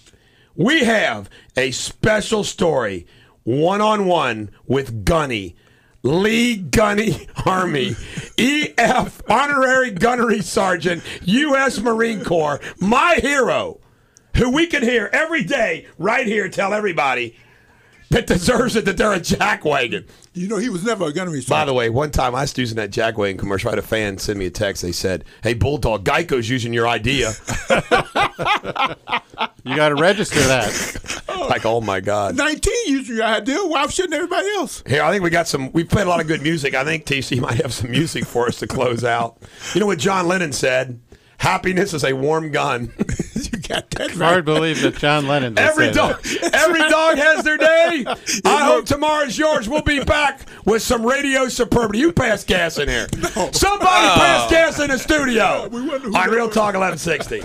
We have a special story, one-on-one with Gunny. Lee Gunny Army, EF, Honorary Gunnery Sergeant, U.S. Marine Corps, my hero, who we can hear every day right here tell everybody that deserves it that they're a jackwagon. You know, he was never a gunnery sergeant. By the way, one time I was using that jackwagon commercial. I had a fan send me a text. They said, "Hey, Bulldog, Geico's using your idea." You got to register that. Like, oh my God. 19 using your idea. Why shouldn't everybody else? Here, I think we played a lot of good music. I think TC might have some music for us to close out. You know what John Lennon said? Happiness is a warm gun. You got that right. Hard to believe that John Lennon would Every say dog has their day. I hope tomorrow's yours. We'll be back with some radio superbity. You pass gas in here. No. Somebody pass gas in the studio on Real Talk 1160.